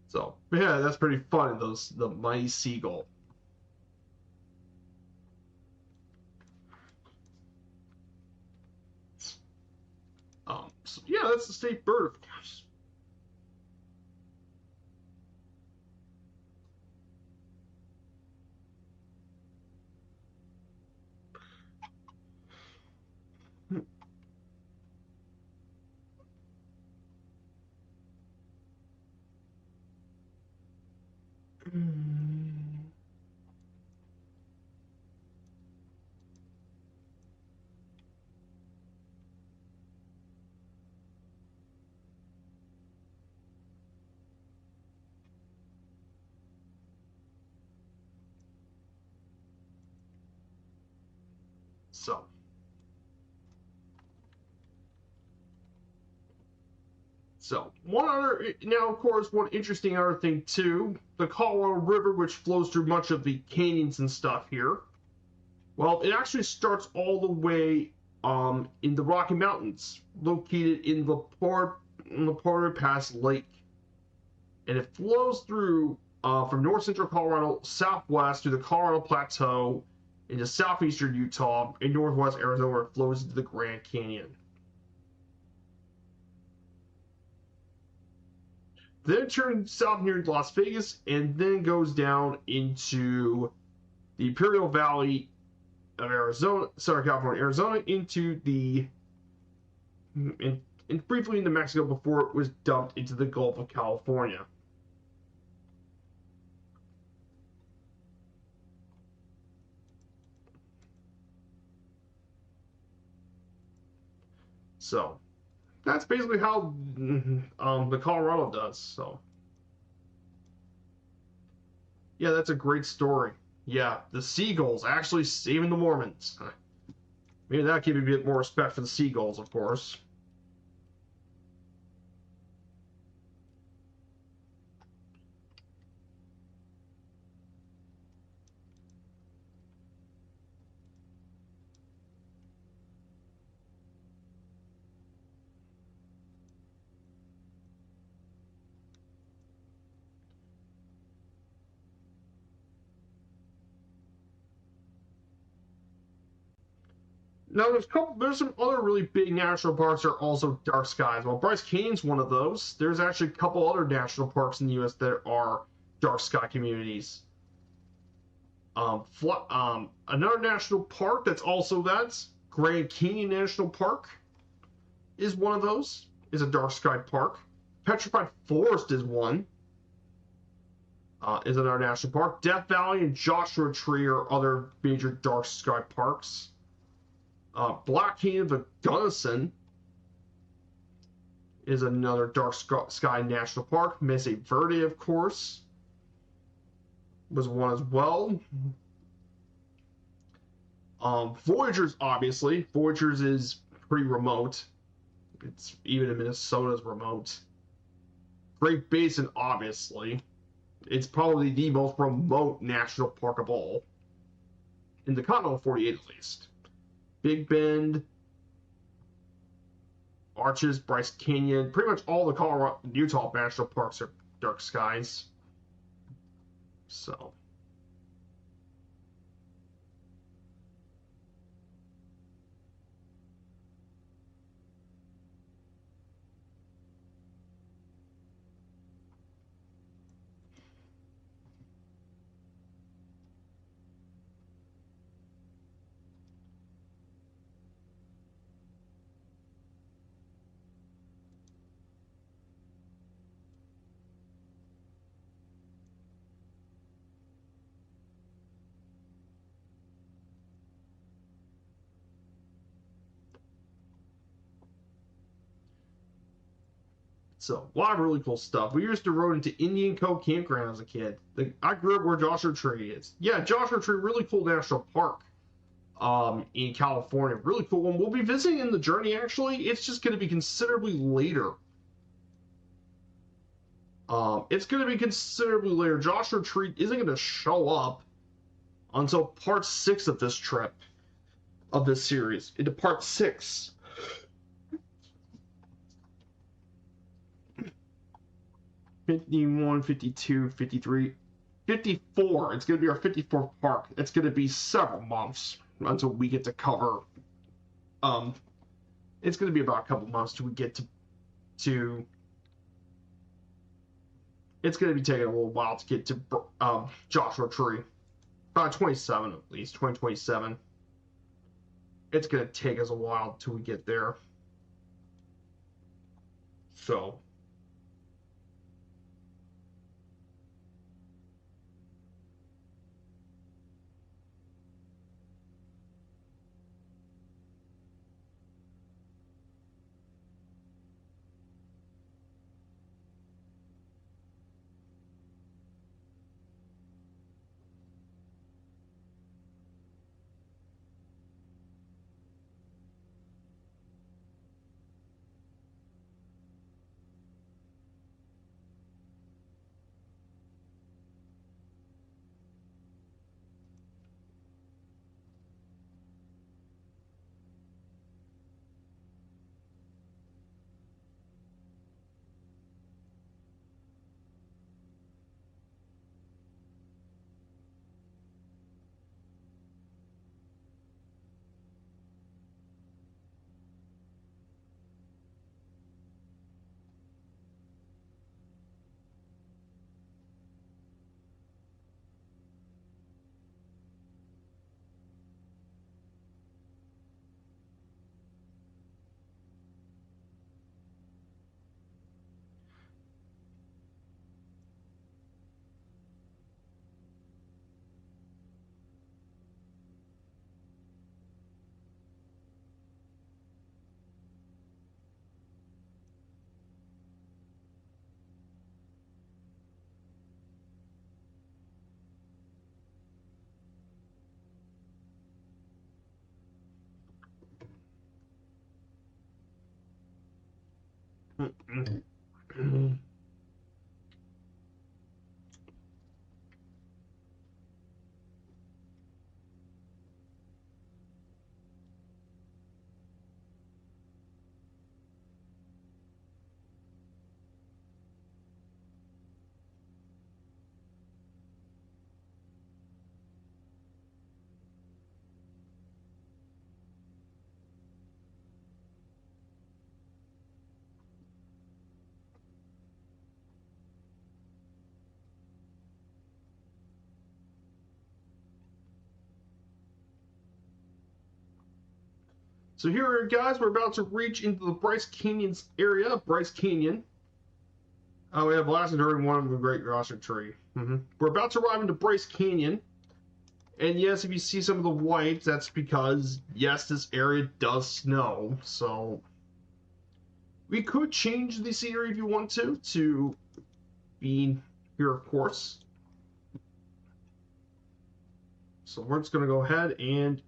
So yeah, that's pretty fun. The mighty seagull. So yeah, that's the state bird, of course. So one other now, of course, one interesting other thing too, the Colorado River, which flows through much of the canyons and stuff here. Well, it actually starts all the way in the Rocky Mountains, located in La Porte Pass Lake, and it flows through from north central Colorado southwest to the Colorado Plateau into southeastern Utah and northwest Arizona, where it flows into the Grand Canyon. Then it turns south near Las Vegas and then goes down into the Imperial Valley of Arizona, Southern California, Arizona, into the and briefly into Mexico before it was dumped into the Gulf of California. So that's basically how the Colorado does. So yeah, that's a great story. Yeah, the seagulls actually saving the Mormons. Maybe that give you a bit more respect for the seagulls, of course. Now there's some other really big national parks that are also dark skies. Well, Bryce Canyon's one of those. There's actually a couple other national parks in the U.S. that are dark sky communities. Another national park that's Grand Canyon National Park is one of those. Is a dark sky park. Petrified Forest is one. Is another national park. Death Valley and Joshua Tree are other major dark sky parks. Black Canyon of Gunnison is another dark sky national park. Mesa Verde, of course, was one as well. Voyagers, obviously. Voyagers is pretty remote. It's even in Minnesota's remote. Great Basin, obviously. It's probably the most remote national park of all. In the continental 48, at least. Big Bend, Arches, Bryce Canyon, pretty much all the Colorado, Utah national parks are dark skies. So. So a lot of really cool stuff. We used to rode into Indian Cove Campground as a kid. I grew up where Joshua Tree is. Yeah, Joshua Tree, really cool national park in California. Really cool one. We'll be visiting in the journey, actually. It's just going to be considerably later. It's going to be considerably later. Joshua Tree isn't going to show up until part 6 of this trip, of this series, into part 6. '51, '52, '53, '54. It's going to be our 54th park. It's going to be several months until we get to cover. It's going to be about a couple months till we get to. It's going to be taking a little while to get to Joshua Tree. About 27 at least, 2027. It's going to take us a while till we get there. So. So here, guys, we're about to reach into the Bryce Canyon's area, Bryce Canyon. We have blasted during one of the Great Joshua Tree. We're about to arrive into Bryce Canyon. And yes, if you see some of the white, that's because, yes, this area does snow. So we could change the scenery if you want to be here, of course. So we're just going to go ahead and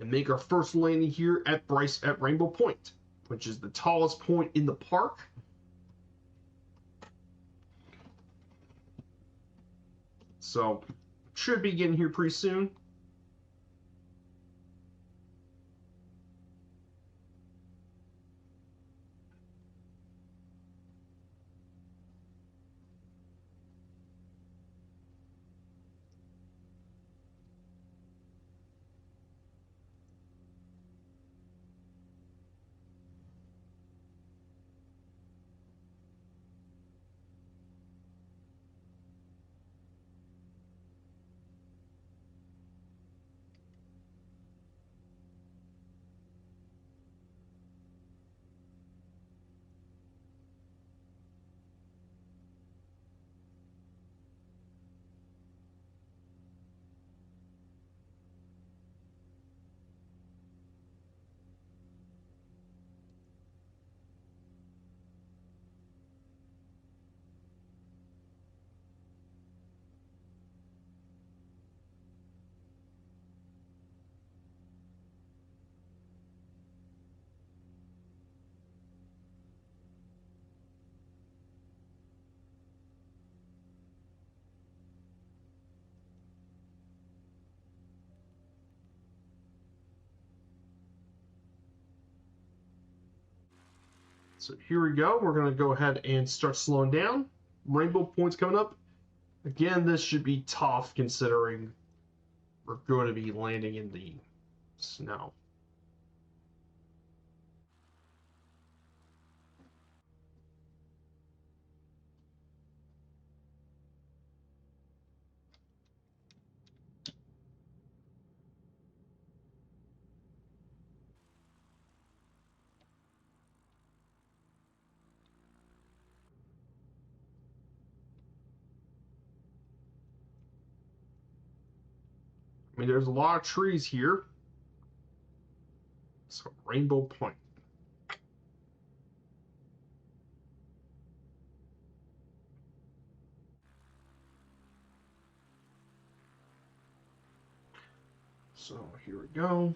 make our first landing here at Bryce at Rainbow Point, which is the tallest point in the park. So should be getting here pretty soon. So here we go. We're going to go ahead and start slowing down. Rainbow points coming up. Again, this should be tough considering we're going to be landing in the snow. I mean, there's a lot of trees here. So, Rainbow Point. So, here we go.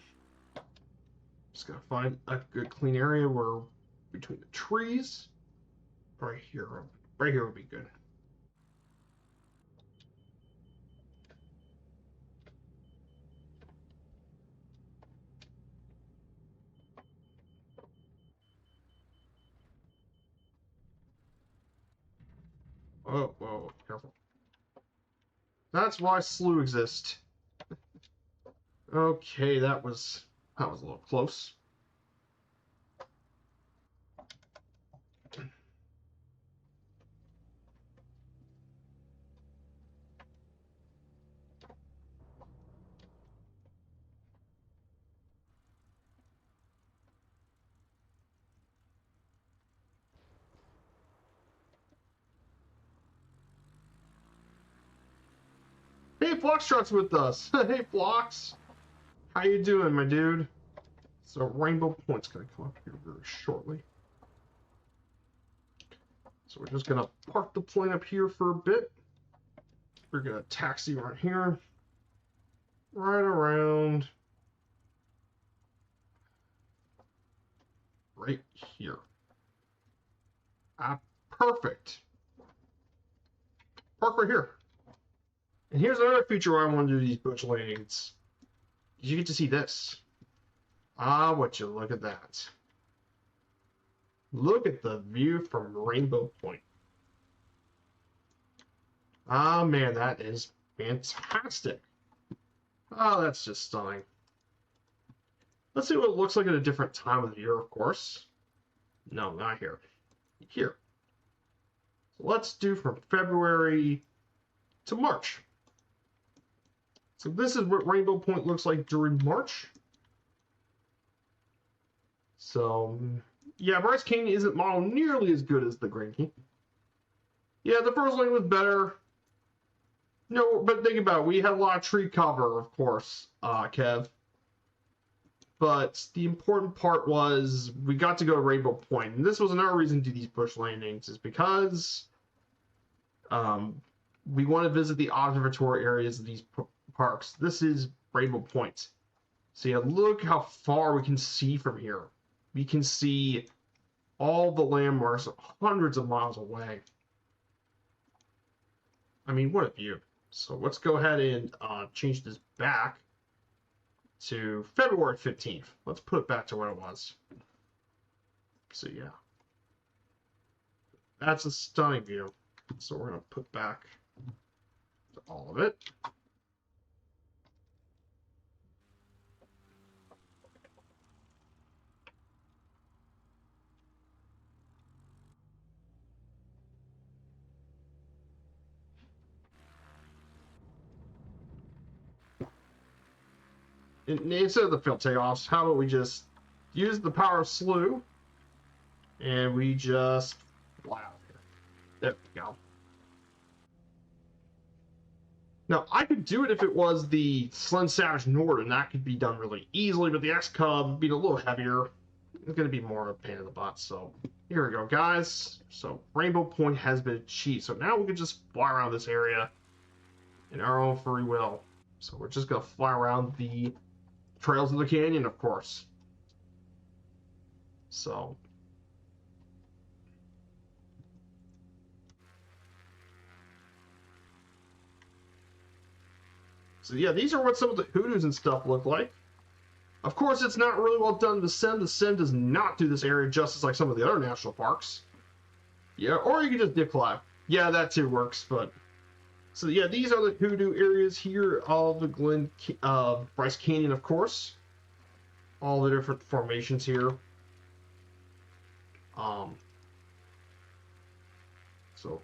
Just gotta find a good clean area where between the trees. Right here. Right here would be good. Oh, whoa, careful. That's why slew exists. Okay, that was a little close. Hey, Foxtrot's with us. Hey, Flox. How you doing, my dude? So Rainbow Point's gonna come up here very shortly. So we're just gonna park the plane up here for a bit. We're gonna taxi right here, right around, right here. Ah, perfect. Park right here. And here's another feature where I want to do these bush landings. You get to see this. Ah, would you look at that. Look at the view from Rainbow Point. Ah, man, that is fantastic. Oh, that's just stunning. Let's see what it looks like at a different time of the year, of course. No, not here. Here. So let's do from February to March. So this is what Rainbow Point looks like during March. So, yeah, Bryce King isn't modeled nearly as good as the Grand King. Yeah, the first lane was better. No, but think about it. We had a lot of tree cover, of course, Kev. But the important part was we got to go to Rainbow Point. And this was another reason to do these bush landings, is because we want to visit the observatory areas of these parks. This is Rainbow Point. So yeah, look how far we can see from here. We can see all the landmarks hundreds of miles away. I mean, what a view. So let's go ahead and change this back to February 15th. Let's put it back to what it was. So yeah. That's a stunning view. So we're going to put back all of it. Instead of the field takeoffs, how about we just use the power of slew and we just fly out here. There we go. Now, I could do it if it was the Slim Savage Nord, and that could be done really easily, but the X-Cub being a little heavier, it's going to be more of a pain in the butt. So here we go, guys. So Rainbow Point has been achieved. So now we can just fly around this area in our own free will. So we're just going to fly around the trails of the canyon, of course. So yeah, these are what some of the hoodoos and stuff look like. Of course, it's not really well done in the sim. The sim does not do this area justice like some of the other national parks. Yeah, or you can just dip climb. Yeah, that too works, but... So yeah, these are the hoodoo areas here. All the Bryce Canyon, of course. All the different formations here. So...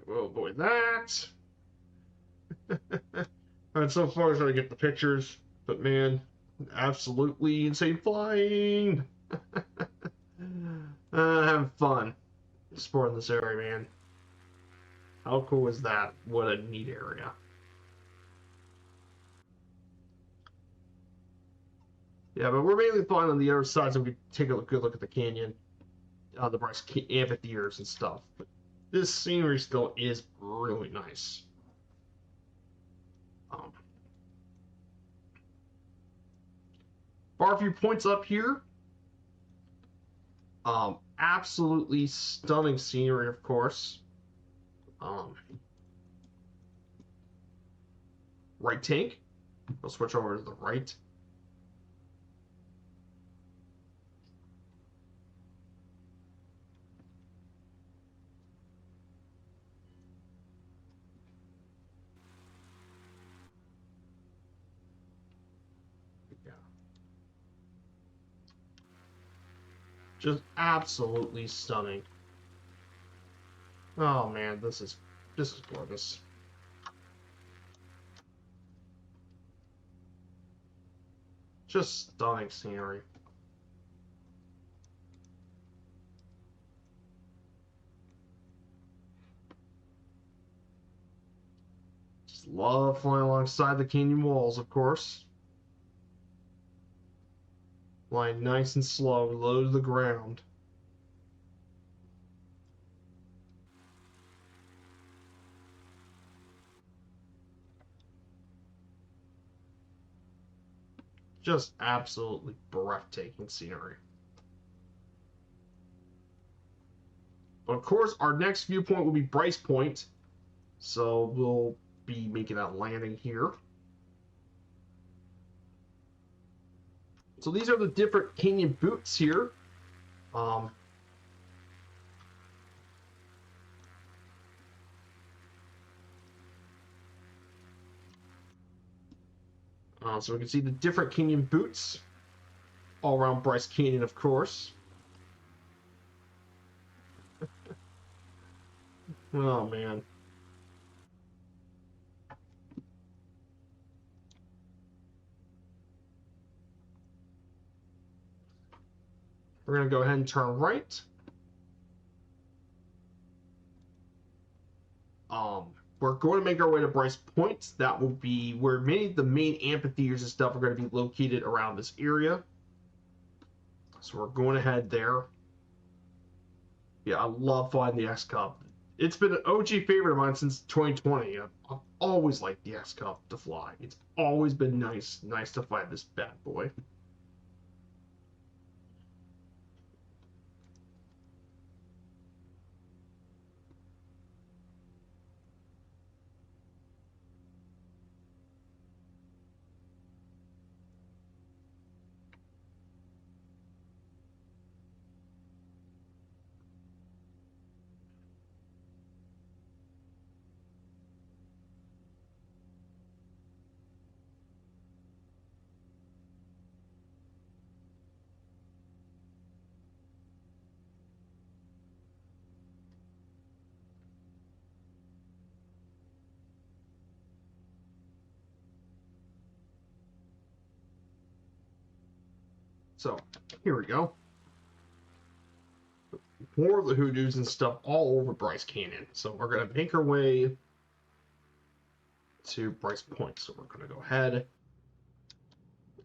We'll avoid that. Alright, so far as I get the pictures, but man, absolutely insane flying. Having fun exploring this area, man. How cool is that? What a neat area. Yeah, but we're mainly flying on the other side, so we can take a good look at the canyon, the Bryce amphitheaters and stuff. But this scenery still is really nice. Far few points up here. Absolutely stunning scenery, of course. Right tank. We'll switch over to the right. Yeah. Just absolutely stunning. Oh man, this is gorgeous. Just stunning scenery. Just love flying alongside the canyon walls, of course. Flying nice and slow, low to the ground. Just absolutely breathtaking scenery. But of course, our next viewpoint will be Bryce Point. So we'll be making that landing here. So these are the different canyon boots here. So we can see the different canyon boots all around Bryce Canyon, of course. Oh, man. We're going to go ahead and turn right. We're going to make our way to Bryce Point. That will be where many of the main amphitheaters and stuff are going to be located around this area. So we're going to head there. Yeah, I love flying the X Cup. It's been an OG favorite of mine since 2020. I've always liked the X Cup to fly. It's always been nice to fly this bad boy. So here we go. More of the hoodoos and stuff all over Bryce Canyon. So we're going to make our way to Bryce Point. So we're going to go ahead.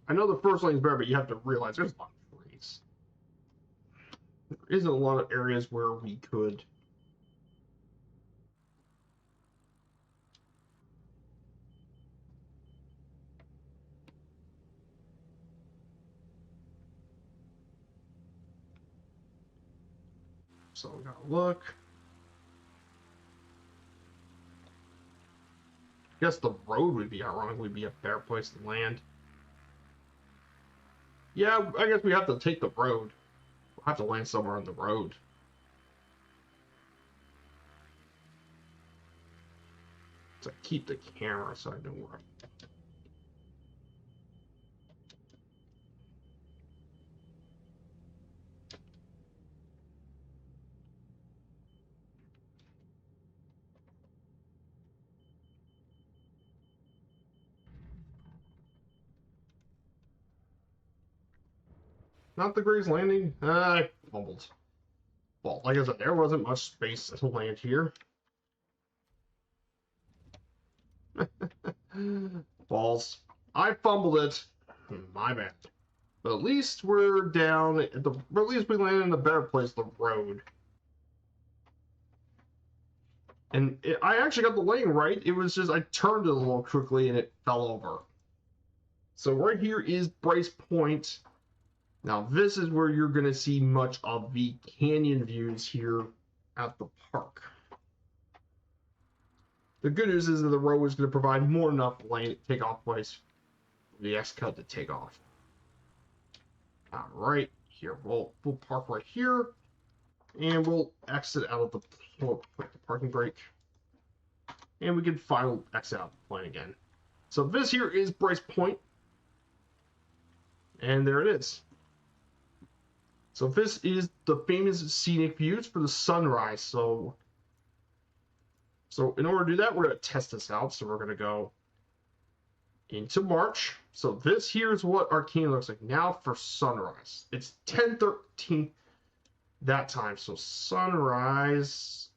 I know the first lane's better, but you have to realize there's a lot of trees. There isn't a lot of areas where we could... So we gotta look. guess the road would be ironically be a better place to land. Yeah, I guess we have to take the road. We'll have to land somewhere on the road. So keep the camera so I know where I'm. Not the Grace Landing. I fumbled. Well, like I said, there wasn't much space to land here. Balls. I fumbled it. My bad. But at least we're down at the. At least we landed in a better place, the road. And I actually got the lane right. It was just I turned it a little quickly and it fell over. So right here is Bryce Point. Now this is where you're going to see much of the canyon views here at the park. The good news is that the road is going to provide more than enough lane takeoff place for the X-Cut to take off. All right, here we'll park right here, and we'll exit out of the parking brake, and we can finally exit out the plane again. So this here is Bryce Point, and there it is. So this is the famous scenic views for the sunrise. So in order to do that, we're going to test this out. So we're going to go into March. So this here is what our canyon looks like now for sunrise. It's 10:13 that time. So sunrise.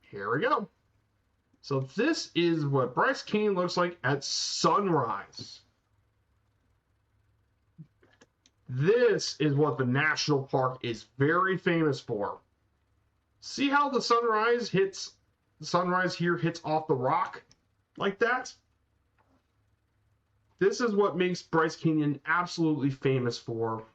Here we go. So this is what Bryce Canyon looks like at sunrise. This is what the national park is very famous for. See how the sunrise here hits off the rock like that? This is what makes Bryce Canyon absolutely famous for.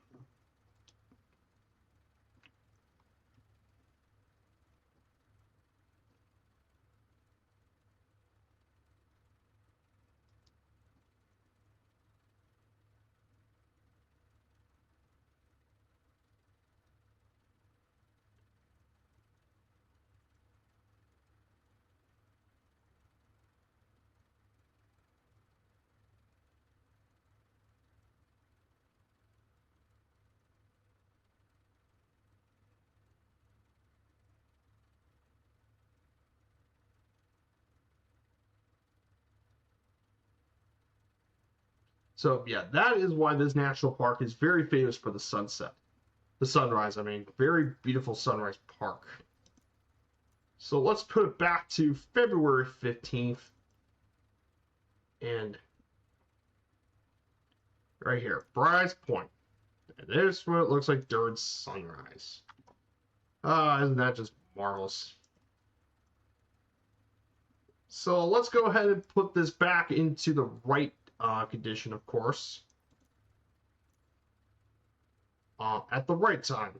So yeah, that is why this national park is very famous for the sunset. The sunrise, I mean. Very beautiful sunrise park. So let's put it back to February 15th. And right here, Bryce Point. And this is what it looks like during sunrise. Isn't that just marvelous? So let's go ahead and put this back into the right condition, of course. At the right time.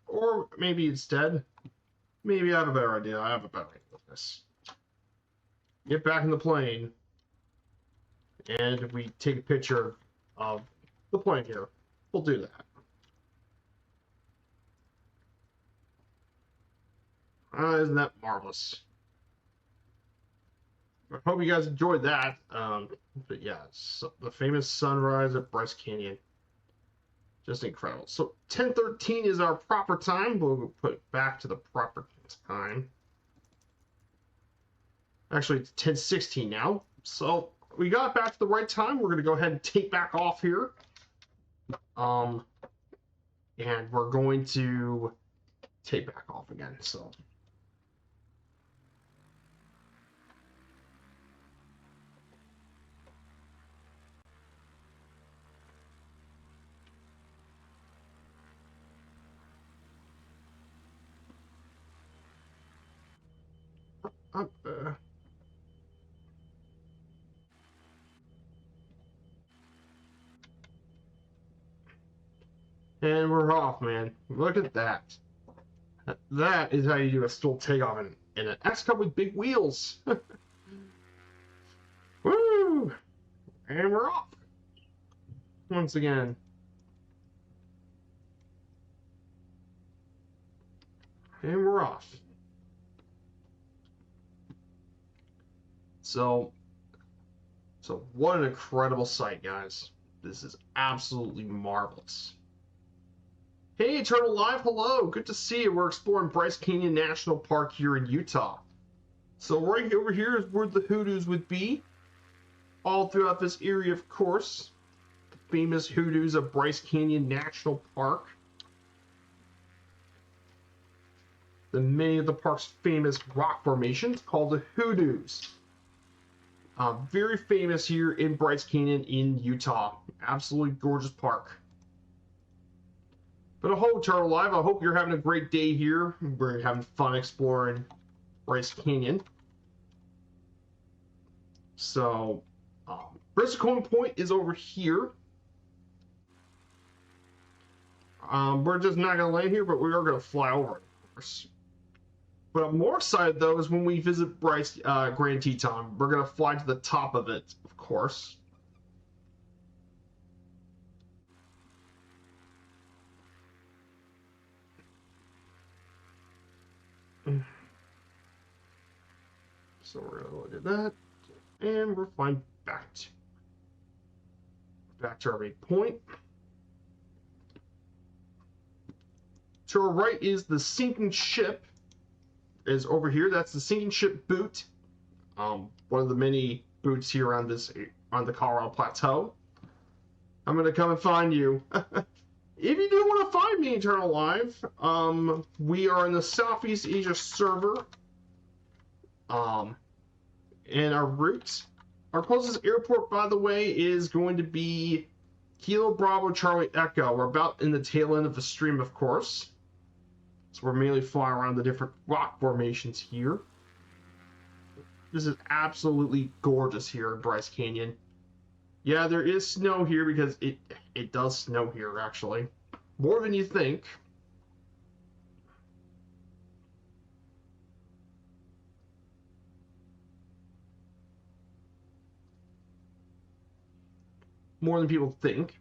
Or maybe instead. Maybe I have a better idea. I have a better idea with this. Get back in the plane. And we take a picture of the plane here. We'll do that. Isn't that marvelous? I hope you guys enjoyed that. But yeah, so the famous sunrise at Bryce Canyon. Just incredible. So 10:13 is our proper time. We'll put it back to the proper time. Actually, it's 10:16 now. So we got it back to the right time. We're going to go ahead and take back off here. And we're going to take back off again. So. Up there. And we're off, man. Look at that. That is how you do a still takeoff in an X-Cup with big wheels. And we're off. Once again. And we're off. So what an incredible sight, guys. This is absolutely marvelous. Hey, Eternal Live, hello. Good to see you. We're exploring Bryce Canyon National Park here in Utah. So right over here is where the hoodoos would be. All throughout this area, of course. The famous hoodoos of Bryce Canyon National Park. Many of the park's famous rock formations called the hoodoos. Very famous here in Bryce Canyon in Utah. Absolutely gorgeous park. But hello, Eternal Live. I hope you're having a great day here. We're having fun exploring Bryce Canyon. So, Briscoe Point is over here. We're just not going to land here, but we are going to fly over it, of course. But I'm more excited, though, is when we visit Bryce Grand Teton. We're going to fly to the top of it, of course. So we're going to look at that. And we're flying back to our main point. To our right is the sinking ship. Is over here. That's the sinking ship boot. One of the many boots here on the Colorado Plateau. I'm gonna come and find you. If you do want to find me, Eternal Live, we are in the Southeast Asia server. And our route, our closest airport, by the way, is going to be Kilo Bravo Charlie Echo. We're about in the tail end of the stream, of course. So we're mainly flying around the different rock formations here. This is absolutely gorgeous here in Bryce Canyon. Yeah, there is snow here because it does snow here, actually. More than you think. More than people think.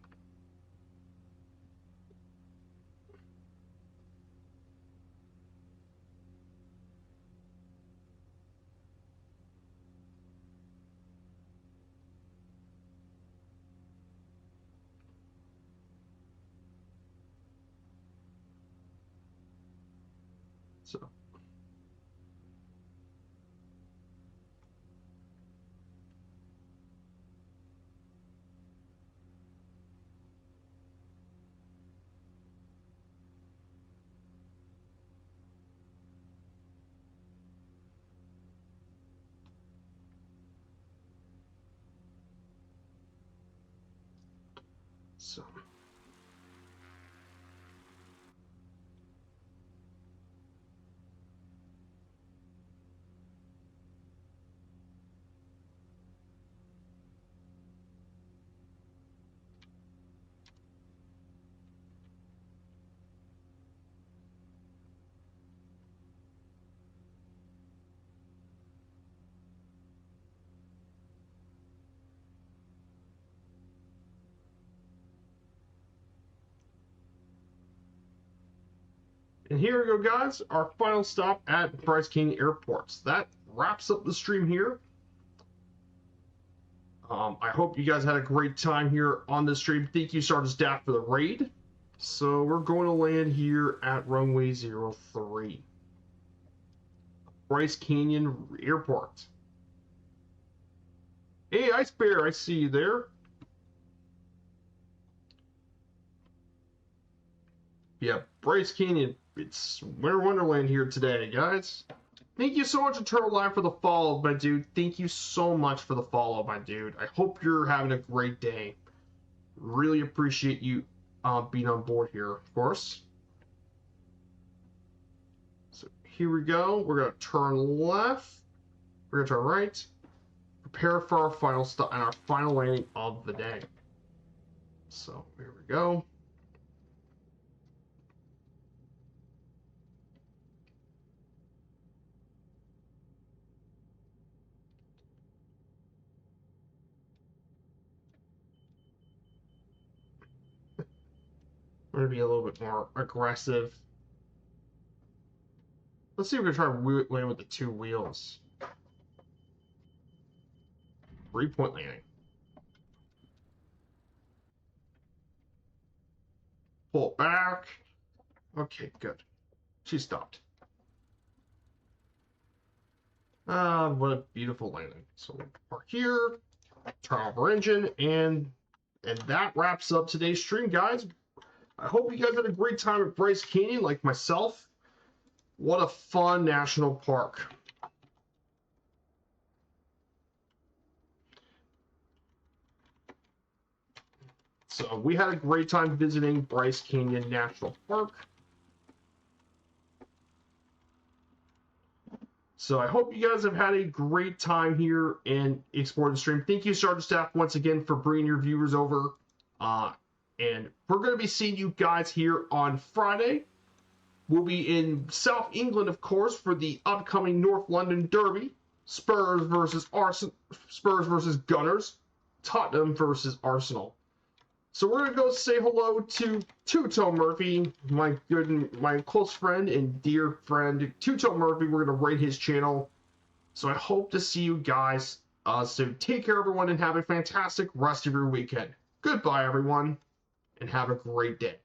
So And here we go, guys. Our final stop at Bryce Canyon Airport. That wraps up the stream here. I hope you guys had a great time here on this stream. Thank you, Sergeant Staff, for the raid. So we're going to land here at runway 03. Bryce Canyon Airport. Hey, Ice Bear, I see you there. Yeah, Bryce Canyon. It's Winter Wonderland here today, guys. Thank you so much, Eternal Live, for the follow, my dude. Thank you so much for the follow, my dude. I hope you're having a great day. Really appreciate you being on board here, of course. So here we go. We're going to turn left. We're going to turn right. Prepare for our final stop and our final landing of the day. So here we go. We're going to be a little bit more aggressive. Let's see if we can try to land with the 2 wheels. 3-point landing. Pull back. Okay, good. She stopped. What a beautiful landing. So we'll park here, turn off our engine, and that wraps up today's stream, guys. I hope you guys had a great time at Bryce Canyon, like myself. What a fun national park. So we had a great time visiting Bryce Canyon National Park. So I hope you guys have had a great time here and exploring the stream. Thank you, Sergeant Staff, once again for bringing your viewers over. And we're going to be seeing you guys here on Friday. We'll be in South England, of course, for the upcoming North London Derby. Spurs versus Gunners. Tottenham versus Arsenal. So we're going to go say hello to Two-Toe Murphy, my close friend and dear friend, Two-Toe Murphy. We're going to rate his channel. So I hope to see you guys. So take care, everyone, and have a fantastic rest of your weekend. Goodbye, everyone, and have a great day.